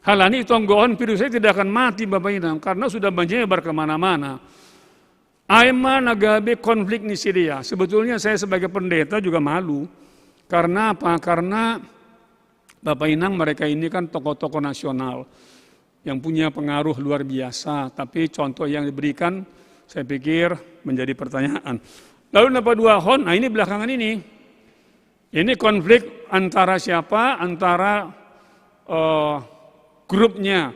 S5: Halani tonggoan virusnya tidak akan mati Bapak Inang, karena sudah menyebar kemana-mana. Aima nagabe konflik di Syria. Sebetulnya saya sebagai pendeta juga malu. Karena apa? Karena Bapak Inang, mereka ini kan tokoh-tokoh nasional yang punya pengaruh luar biasa, tapi contoh yang diberikan saya pikir menjadi pertanyaan. Lalu nomor 2 Hon, nah ini belakangan ini konflik antara siapa? Antara grupnya.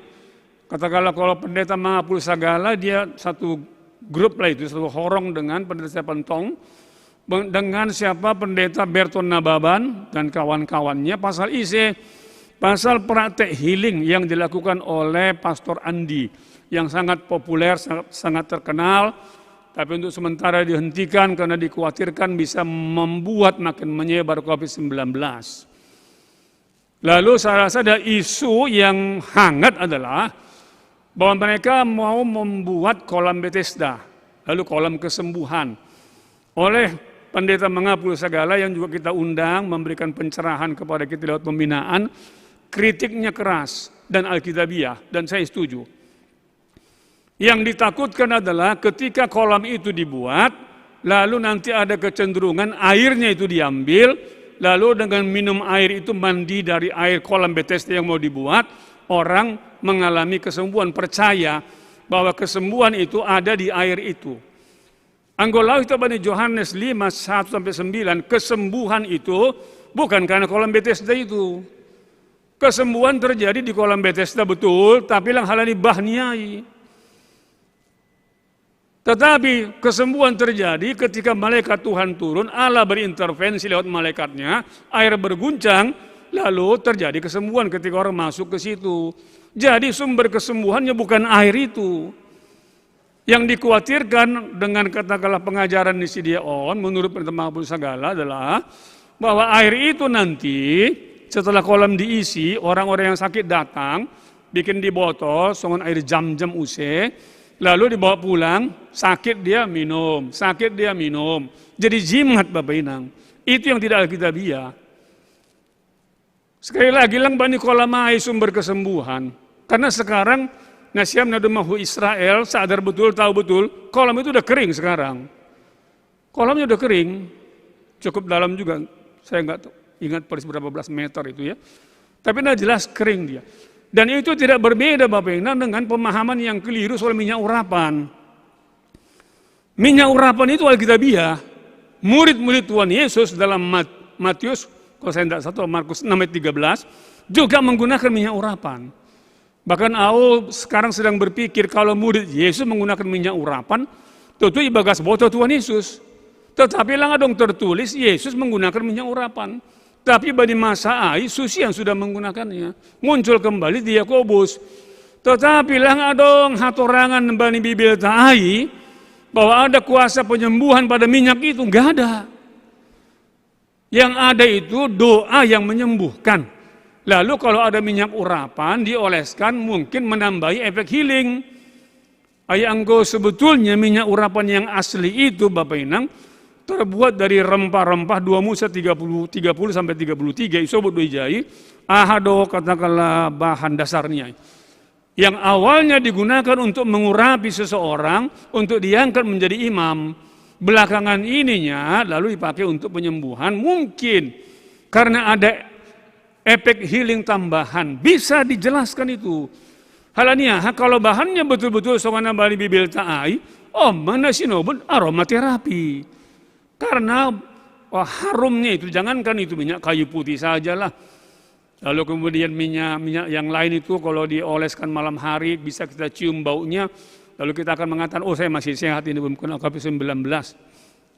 S5: Katakanlah kalau pendeta Mangapul Sagala, dia satu grup lah itu, satu horong dengan pendeta Pentong, dengan siapa pendeta Berton Nababan dan kawan-kawannya. Pasal IC, pasal praktek healing yang dilakukan oleh Pastor Andi, yang sangat populer, sangat terkenal, tapi untuk sementara dihentikan karena dikhawatirkan bisa membuat makin menyebar COVID-19. Lalu saya rasa ada isu yang hangat adalah bahwa mereka mau membuat kolam Bethesda, lalu kolam kesembuhan. Oleh pendeta Mangapul Sagala yang juga kita undang memberikan pencerahan kepada kita lewat pembinaan, kritiknya keras dan alkitabiah, dan saya setuju. Yang ditakutkan adalah ketika kolam itu dibuat, lalu nanti ada kecenderungan airnya itu diambil, lalu dengan minum air itu mandi dari air kolam Bethesda yang mau dibuat, orang mengalami kesembuhan, percaya bahwa kesembuhan itu ada di air itu. Anggolau itu pada Yohanes 5:1-9, kesembuhan itu bukan karena kolam Bethesda itu. Kesembuhan terjadi di kolam Bethesda betul, tapi lang halani bahniai. Tetapi kesembuhan terjadi ketika malaikat Tuhan turun, Allah berintervensi lewat malaikatnya, air berguncang, lalu terjadi kesembuhan ketika orang masuk ke situ. Jadi sumber kesembuhannya bukan air itu. Yang dikhawatirkan dengan katakanlah pengajaran di Sidiaon menurut pendeta Mangapul Sagala adalah bahwa air itu nanti setelah kolam diisi, orang-orang yang sakit datang, bikin di botol, songon air jam-jam use, lalu dibawa pulang, sakit dia minum. Jadi jimat Bapak Inang. Itu yang tidak alkitabiah. Sekali lagi lang bani kolam air sumber kesembuhan. Karena sekarang Nasyam Nadumahu Israel sadar betul, tahu betul, kolam itu udah kering sekarang. Kolamnya udah kering, cukup dalam juga, saya nggak ingat persis berapa belas meter itu ya. Tapi nah jelas kering dia. Dan itu tidak berbeda Bapak Inang dengan pemahaman yang keliru soal minyak urapan. Minyak urapan itu alkitabiah. Murid-murid Tuhan Yesus dalam Matius, kalau saya tidak salah Markus 6:13, juga menggunakan minyak urapan. Bahkan sekarang sedang berpikir kalau murid Yesus menggunakan minyak urapan, tentu ibagas botol Tuhan Yesus. Tetapi lang adong tertulis Yesus menggunakan minyak urapan. Tapi pada masa Susi yang sudah menggunakannya. Muncul kembali di Yakobus. Tetapi lang adong hatorangan bani Bibil ta'ai bahwa ada kuasa penyembuhan pada minyak itu, enggak ada. Yang ada itu doa yang menyembuhkan. Lalu kalau ada minyak urapan dioleskan mungkin menambahi efek healing. Ayanggo sebetulnya minyak urapan yang asli itu Bapak Inang terbuat dari rempah-rempah 2 Musa 30-33 isobut doijai ahado katakanlah bahan dasarnya. Yang awalnya digunakan untuk mengurapi seseorang untuk diangkat menjadi imam. Belakangan ininya lalu dipakai untuk penyembuhan mungkin karena ada efek healing tambahan, bisa dijelaskan itu. Halania, kalau bahannya betul-betul songana bali Bibil ta'ai, mana sinobun aromaterapi. Karena harumnya itu, jangankan itu minyak kayu putih sajalah. Lalu kemudian minyak yang lain itu kalau dioleskan malam hari bisa kita cium baunya. Lalu kita akan mengatakan, saya masih sehat ini belum kena COVID-19.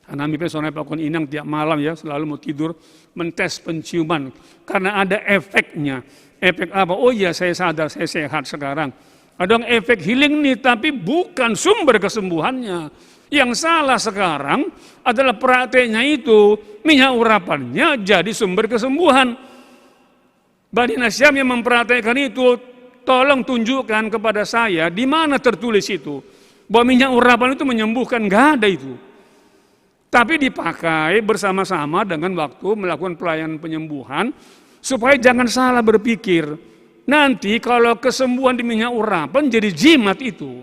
S5: Karena misalnya soalnya Pak Inang tiap malam ya selalu mau tidur mentes penciuman karena ada efeknya. Efek apa? Oh iya saya sadar saya sehat sekarang. Ada efek healing nih tapi bukan sumber kesembuhannya. Yang salah sekarang adalah prakteknya itu minyak urapannya jadi sumber kesembuhan. Bani Nasyam yang mempraktekkan itu tolong tunjukkan kepada saya di mana tertulis itu bahwa minyak urapan itu menyembuhkan, nggak ada itu. Tapi dipakai bersama-sama dengan waktu melakukan pelayanan penyembuhan supaya jangan salah berpikir. Nanti kalau kesembuhan di minyak urapan jadi jimat itu.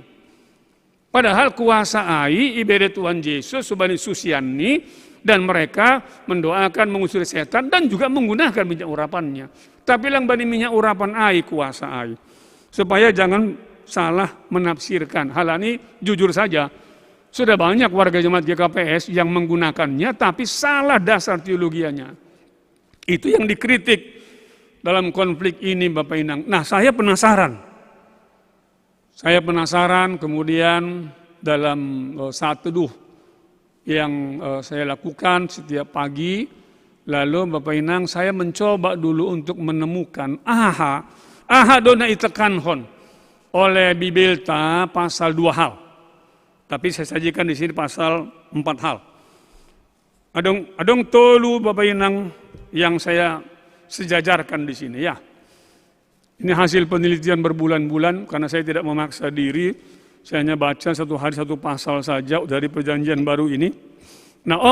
S5: Padahal kuasa ai ibadah Tuhan Yesus subani susiani dan mereka mendoakan mengusir setan dan juga menggunakan minyak urapannya. Tapi lang bani minyak urapan ai kuasa ai. Supaya jangan salah menafsirkan. Hal ini jujur saja, sudah banyak warga jemaat GKPS yang menggunakannya tapi salah dasar teologianya. Itu yang dikritik dalam konflik ini Bapak Inang. Nah, saya penasaran. Kemudian dalam saat teduh yang saya lakukan setiap pagi, lalu Bapak Inang saya mencoba dulu untuk menemukan aha dona itekanhon oleh Bibelta pasal 2 hal. Tapi saya sajikan di sini pasal 4 hal. Adong tolu Bapak Inang yang saya sejajarkan di sini ya. Ini hasil penelitian berbulan-bulan karena saya tidak memaksa diri. Saya hanya baca satu hari satu pasal saja dari perjanjian baru ini. Nah,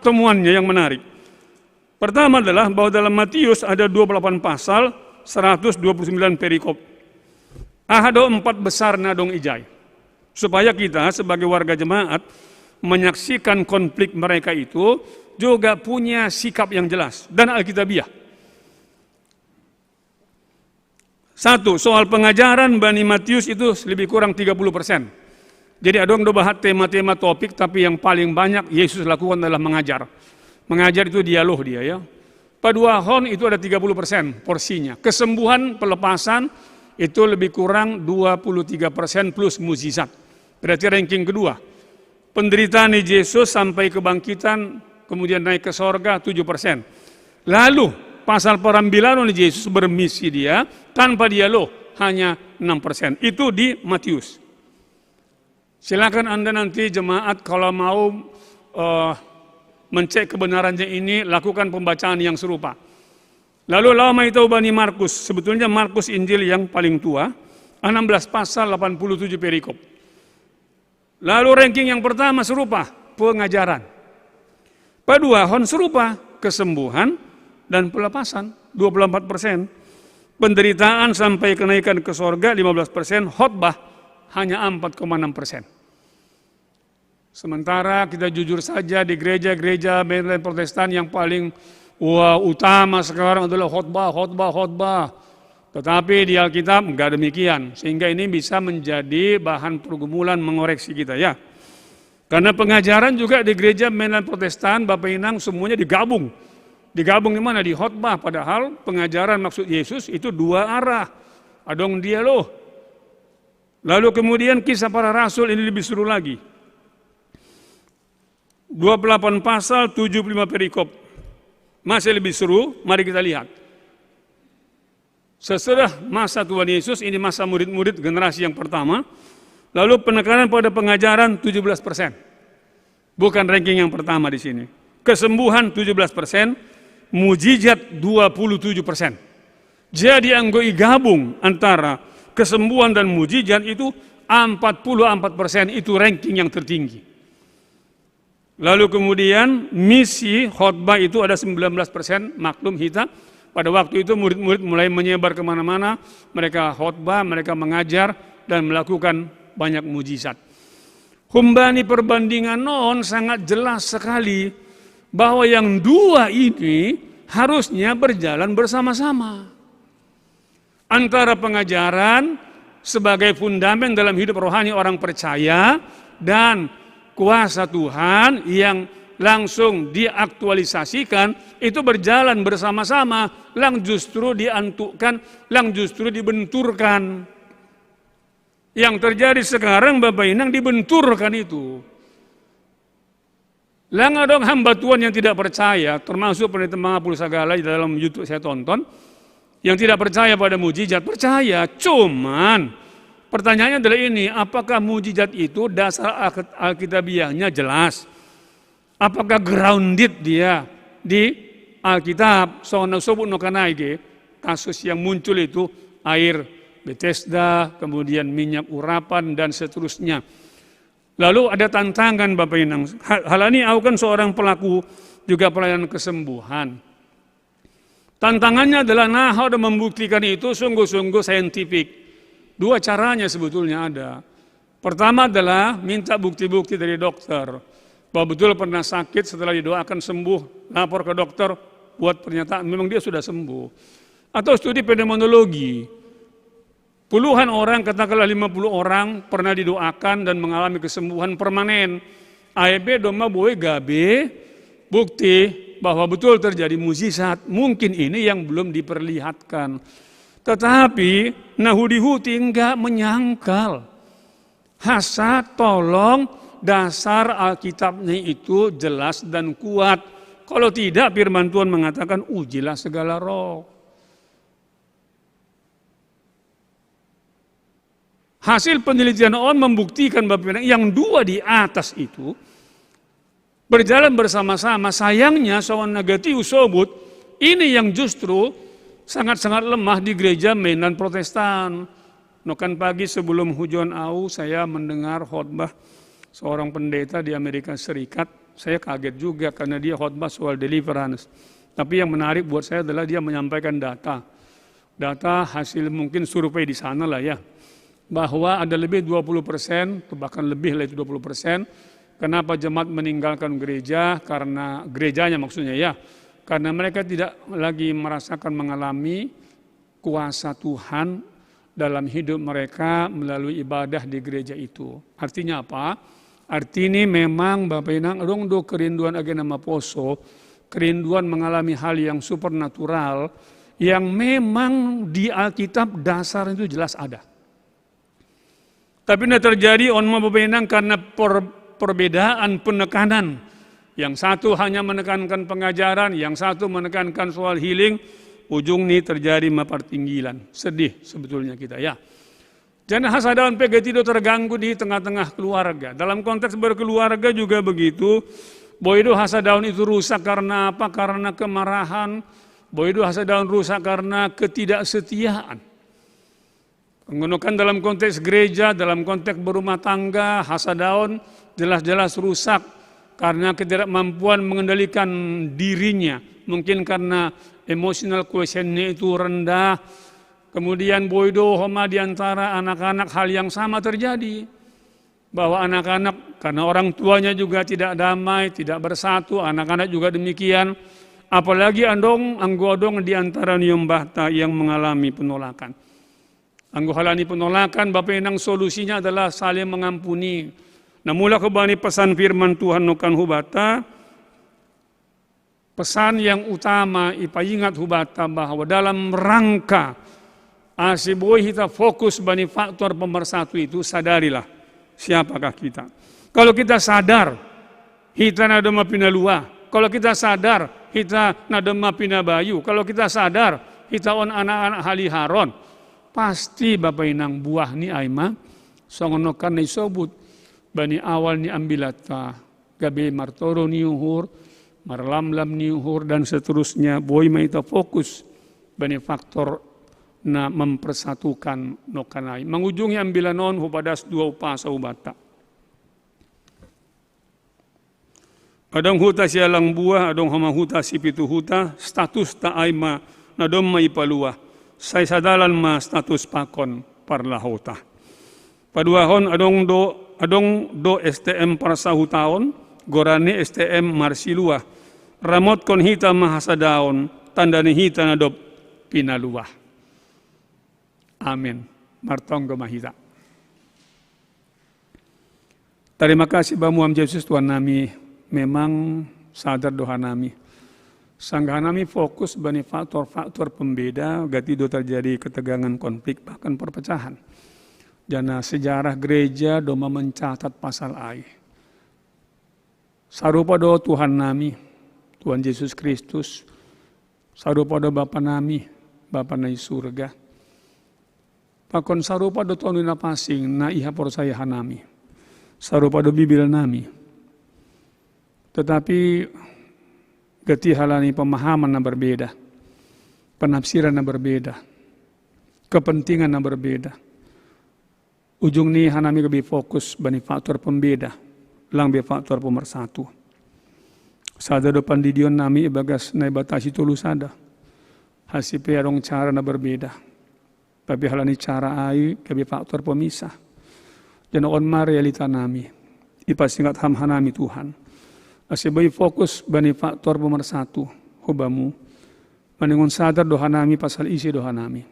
S5: temuannya yang menarik. Pertama adalah bahwa dalam Matius ada 28 pasal, 129 perikop. Ada 4 besar nadong ijai. Supaya kita sebagai warga jemaat menyaksikan konflik mereka itu juga punya sikap yang jelas dan alkitabiah. 1. Soal pengajaran Bani Matius itu lebih kurang 30%. Jadi adong do bahas tema-tema topik, tapi yang paling banyak Yesus lakukan adalah mengajar. Mengajar itu dialog dia ya. Paduahon itu ada 30% porsinya. Kesembuhan, pelepasan itu lebih kurang 23% plus mukjizat. Berarti ranking kedua. Penderitaan Yesus sampai kebangkitan, kemudian naik ke sorga 7%. Lalu pasal perambilan oleh Yesus bermisi dia tanpa dialog hanya 6%. Itu di Matius. Silakan Anda nanti jemaat kalau mau mencek kebenarannya ini, lakukan pembacaan yang serupa. Lalu lama itu Bani Markus, sebetulnya Markus Injil yang paling tua, 16 pasal 87 perikop. Lalu ranking yang pertama serupa, pengajaran. Paduahon serupa, kesembuhan dan pelepasan 24%. Penderitaan sampai kenaikan ke sorga 15%, khotbah hanya 4,6%. Sementara kita jujur saja di gereja-gereja Protestan yang paling utama sekarang adalah khotbah. Tetapi di Alkitab enggak demikian. Sehingga ini bisa menjadi bahan pergumulan mengoreksi kita ya. Karena pengajaran juga di gereja Protestan, Bapak Inang semuanya digabung. Digabung di mana? Di khotbah. Padahal pengajaran maksud Yesus itu 2 arah. Adong dialog. Lalu kemudian kisah para rasul ini lebih seru lagi. 28 pasal 75 perikop. Masih lebih seru, mari kita lihat. Sesudah masa Tuhan Yesus, ini masa murid-murid generasi yang pertama. Lalu penekanan pada pengajaran 17%. Bukan ranking yang pertama di sini. Kesembuhan 17%, mujizat 27%. Jadi anggoi gabung antara kesembuhan dan mujizat itu 44% itu ranking yang tertinggi. Lalu kemudian misi khotbah itu ada 19%, maklum kita. Pada waktu itu murid-murid mulai menyebar kemana-mana, mereka khotbah, mereka mengajar dan melakukan banyak mujizat. Humbani perbandingan sangat jelas sekali bahwa yang 2 ini harusnya berjalan bersama-sama. Antara pengajaran sebagai fundamen dalam hidup rohani orang percaya dan kuasa Tuhan yang langsung diaktualisasikan itu berjalan bersama-sama, lang justru diantukkan, lang justru dibenturkan. Yang terjadi sekarang Bapak Inang dibenturkan itu. Lang ada hamba Tuhan yang tidak percaya, termasuk pendeta Mangapul Sagala di dalam YouTube saya tonton, yang tidak percaya pada mujizat, percaya, cuman pertanyaannya adalah ini, apakah mujizat itu dasar alkitabiahnya jelas? Apakah grounded dia di Alkitab? Soalnya sobut no kanaige, kasus yang muncul itu air Bethesda, kemudian minyak urapan dan seterusnya. Lalu ada tantangan Bapak Inang. Hal ini aku kan seorang pelaku juga pelayanan kesembuhan. Tantangannya adalah udah membuktikan itu sungguh-sungguh saintifik. 2 caranya sebetulnya ada. Pertama adalah minta bukti-bukti dari dokter. Bahwa betul pernah sakit, setelah didoakan sembuh, lapor ke dokter, buat pernyataan memang dia sudah sembuh. Atau studi fenomenologi. Puluhan orang, katakanlah 50 orang pernah didoakan dan mengalami kesembuhan permanen. AEB doma boy gabe bukti bahwa betul terjadi mukjizat. Mungkin ini yang belum diperlihatkan. Tetapi Nahudi-Huti enggak menyangkal. Hasad, tolong, dasar Alkitabnya itu jelas dan kuat. Kalau tidak, firman Tuhan mengatakan ujilah segala roh. Hasil penelitian ON membuktikan Bapak yang dua di atas itu berjalan bersama-sama. Sayangnya soal negatif sobut ini yang justru sangat-sangat lemah di gereja mainan Protestan. Nokan pagi sebelum hujan au saya mendengar khotbah seorang pendeta di Amerika Serikat. Saya kaget juga karena dia khotbah soal deliverance. Tapi yang menarik buat saya adalah dia menyampaikan data. Data hasil mungkin survei di sana lah ya. Bahwa ada lebih 20%, bahkan lebih lah itu 20%. Kenapa jemaat meninggalkan gereja? Karena gerejanya maksudnya ya. Karena mereka tidak lagi merasakan mengalami kuasa Tuhan dalam hidup mereka melalui ibadah di gereja itu. Artinya apa? Artinya memang Bapak Inang dong do kerinduan agen nama poso, kerinduan mengalami hal yang supernatural yang memang di Alkitab dasar itu jelas ada. Tapi ini terjadi onma Bapak Inang karena perbedaan penekanan. Yang satu hanya menekankan pengajaran, yang satu menekankan soal healing, ujung ini terjadi mapartinggilan. Sedih sebetulnya kita ya. Jangan hasadawan pegetido terganggu di tengah-tengah keluarga. Dalam konteks berkeluarga juga begitu. Boido hasadawan itu rusak karena apa? Karena kemarahan. Boido hasadawan rusak karena ketidaksetiaan. Menggunakan dalam konteks gereja, dalam konteks berumah tangga, hasadaun jelas-jelas rusak karena ketidakmampuan mengendalikan dirinya. Mungkin karena emotional quotientnya itu rendah. Kemudian boido homa di antara anak-anak hal yang sama terjadi. Bahwa anak-anak karena orang tuanya juga tidak damai, tidak bersatu, anak-anak juga demikian. Apalagi anggo-adong di antara nyumbahta yang mengalami penolakan. Anggohalani penolakan, Bapak Inang solusinya adalah saling mengampuni. Nah mula kebani pesan firman Tuhan nukan hubata, pesan yang utama ipaingat hubata bahwa dalam rangka asiboi kita fokus bani faktor pemersatu itu, sadarilah siapakah kita. Kalau kita sadar, kita nadema pinalua. Kalau kita sadar, kita nadema pinabayu. Kalau kita sadar, kita on anak-anak haliharon. Pasti Bapak Inang buah ni aima songonokan ni sobut bani awal ni ambilata gabe martoro ni uhur marlamlam ni uhur dan seterusnya boy maita fokus bani faktor na mempersatukan nokanai mengujungi ambilanon hupadas dua upasa ubata adong huta sialang buah adong hama huta sipitu huta status ta aima nadom mai palua saya sadalan ma status pakon parlahota. Paduahon adong do STM parsahutaon, gorani STM marsilua. Ramot kon hita mahasadaon, tandani hita nadop pinaluah. Amin. Martong gemahita. Terima kasih Bamuam Yesus Tuhan nami, memang sadar doa nami. Sanggah nami fokus bani faktor-faktor pembeda, gatido terjadi ketegangan konflik bahkan perpecahan. Jana sejarah gereja doma mencatat pasal ai. Sarupa do Tuhan nami, Tuhan Yesus Kristus. Sarupa do Bapa nami, Bapa na surga. Pakon sarupa do Tuhan na pasing na iha porsayahan nami. Sarupa do Bibil nami. Tetapi gati halani pemahaman yang berbeda, penafsiran yang berbeda, kepentingan yang berbeda. Ujung ni hanami lebih fokus bani faktor pembeda, lang be faktor pemersatu. Sada do pandidion nami bagas na batasi tulus ada. Hasipe arong cara na berbeda. Tapi halani cara ai kebi faktor pemisah. Dan on ma realita nami. Ipasingat ham hanami Tuhan. Asibay fokus bani faktor pemersatu hubamu Maningon sadar doha nami pasal isi doha nami.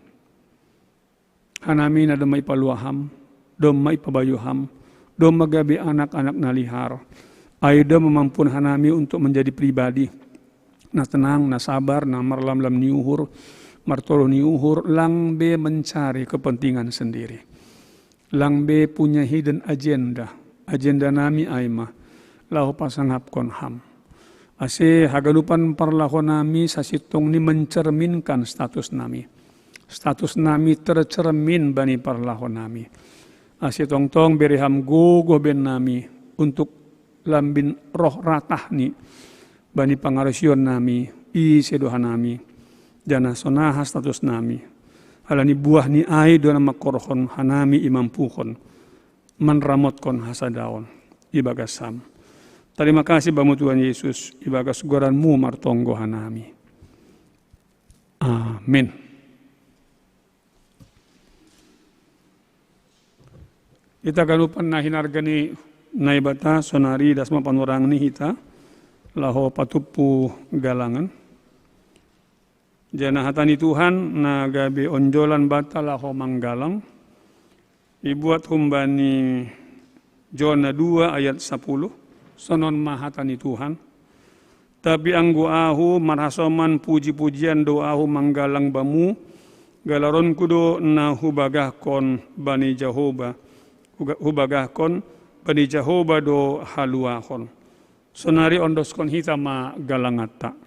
S5: Hanami na damay paluaham, damay pabayuham, dom magabi anak-anak nalihar. Ayo dom memampun hanami untuk menjadi pribadi na tenang, na sabar, na marlam-lam niuhur, martolo niuhur, lang be mencari kepentingan sendiri. Lang be punya hidden agenda. Agenda nami aima, lahu pasangapkon ham. Ase hagalupan parlahon nami sasitong ni mencerminkan status nami. Status nami tercermin bani parlahon nami. Ase tong-tong beriham gogo ben nami untuk lambin roh ratah ni bani pangarasyon nami, isi doha nami, jana sonaha status nami. Halani buah ni ay doa na makorhon hanami imampuhon, manramotkan hasadaon, ibagasam. Terima kasih bamu Tuhan Yesus, ibagas goranmu martonggo hanami. Amin. Kita kalupan na hinargani naibata sonari dasma panurang ni hita, laho patupu galangan. Jana hatani Tuhan na gabi onjolan bata laho manggalang. Ibuat humbani Jona 2 ayat 10. Sonon mahatani Tuhan. Tapi anggu ahu marhasoman puji-pujian doahu manggalang bamu. Galaron kudo na hubagahkon bani Jehovah. Hubagahkon bani Jehovah do haluahon. Sonari ondoskon hita ma galangata.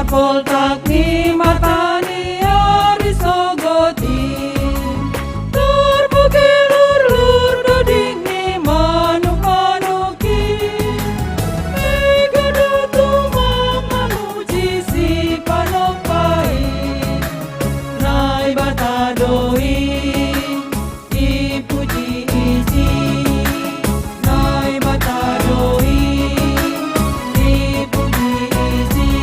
S3: Poltak ni matani arisogoti terbukilur lur doding ni manuk-manuki megadu mamuji si panopai nai batadoi ipuji isi nai batadoi ipuji isi.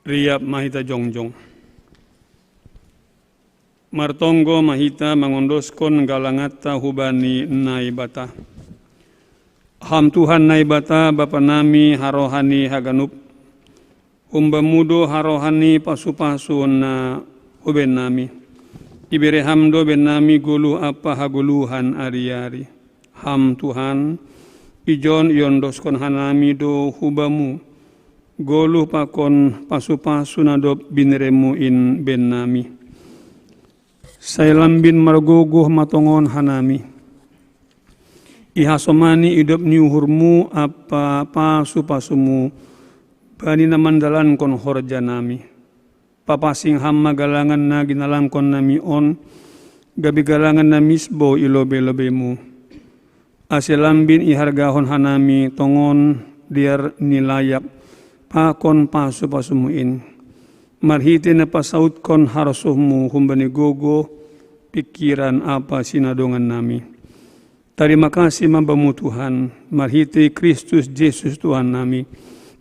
S5: Riap mahita jongjong. Martonggo mahita mangondoskon galangata hubani naibata. Ham Tuhan naibata Bapa nami harohani haganup. Umbamudo harohani pasu-pasu na huben nami. Ibere hamdo ben nami gulu apa haguluhan ari-ari. Ham Tuhan ijon yondoskon hanami do hubamu. Golu pakon pasu-pasu nadop binremu in ben nami. Sailambin margogoh matongon hanami. Ihasomani idop niuhurmu apa pasu-pasumu. Bani namandalan kon horja nami. Papasing hamma galangan na ginalang kon nami on. Gabi galangan na misbo ilobe-lobemu. Asilambin ihargahon hanami tongon diar nilayak. Pakon pasu-pasumuin. Marhiti na pasaut kon harasuhmu humbani gogo pikiran apa sinadongan nami. Terima kasih mambamu Tuhan. Marhiti Kristus Yesus Tuhan nami.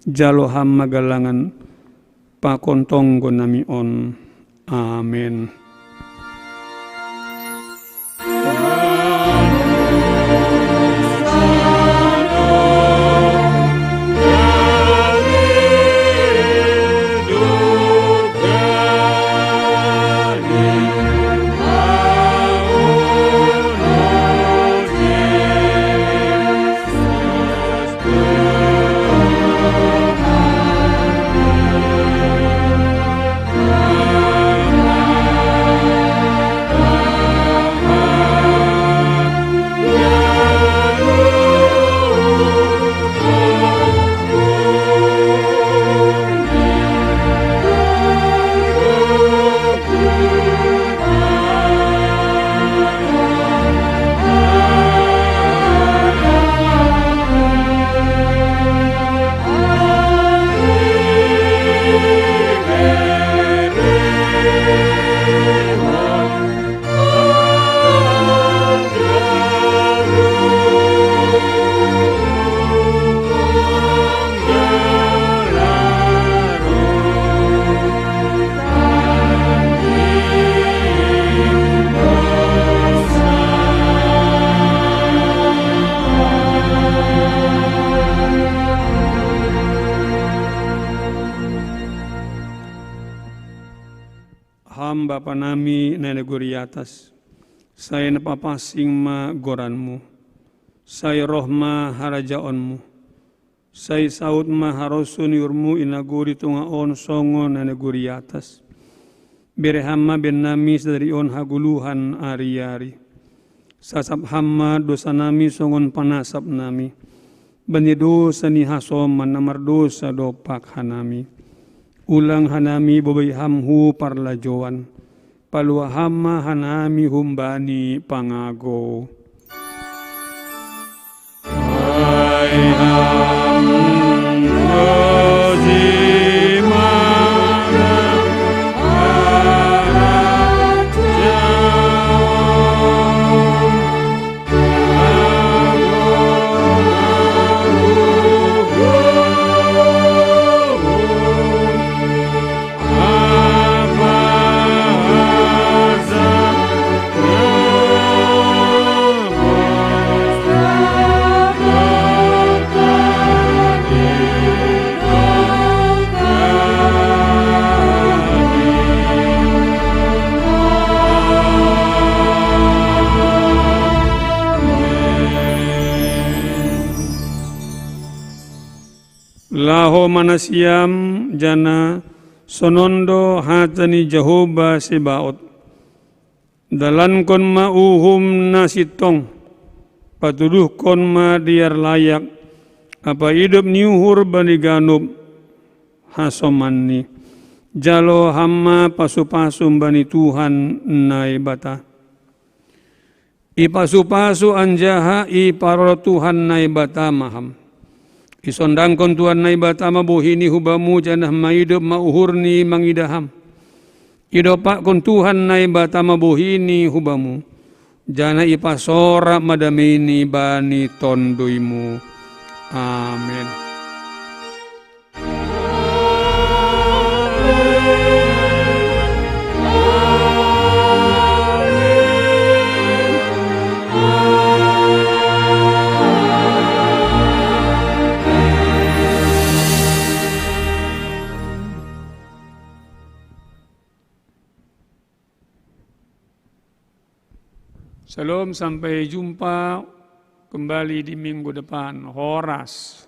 S5: Jaloham magalangan pakon tonggo nami on. Amin. ham Bapa nami na negeri atas, saya napapasing ma goranmu, saya roh ma harajaonmu, saya saud ma harosun yurmu inaguri tungaon songo na negeri atas, berehama ben nami dari on haguluhan ari-ari, sasap hamma dosa nami songon panasap nami, banido sa nihasom manamar dosa dopak hanami, ulang hanami bobay hamhu parlajoan, paluahama hanami humbani pangago. Ay ham Laho manasiam jana sonondo hatani Jehovah Sebaot. Dalan kon ma uhum nasitong, patuduh kon ma diar layak, apa hidup niuhur baniganub hasomanni. Jalo hamma pasu-pasum bani Tuhan nai bata. Ipasu-pasu anjaha iparo Tuhan nai bata maham. Isondang kon Tuhan nai batama bohini hubamu janah maidup mauhurni mangidaham. Idopak kon Tuhan nai batama bohini hubamu janah ipasora madamini bani tondoimu. Amin. Shalom, sampai jumpa kembali di minggu depan. Horas.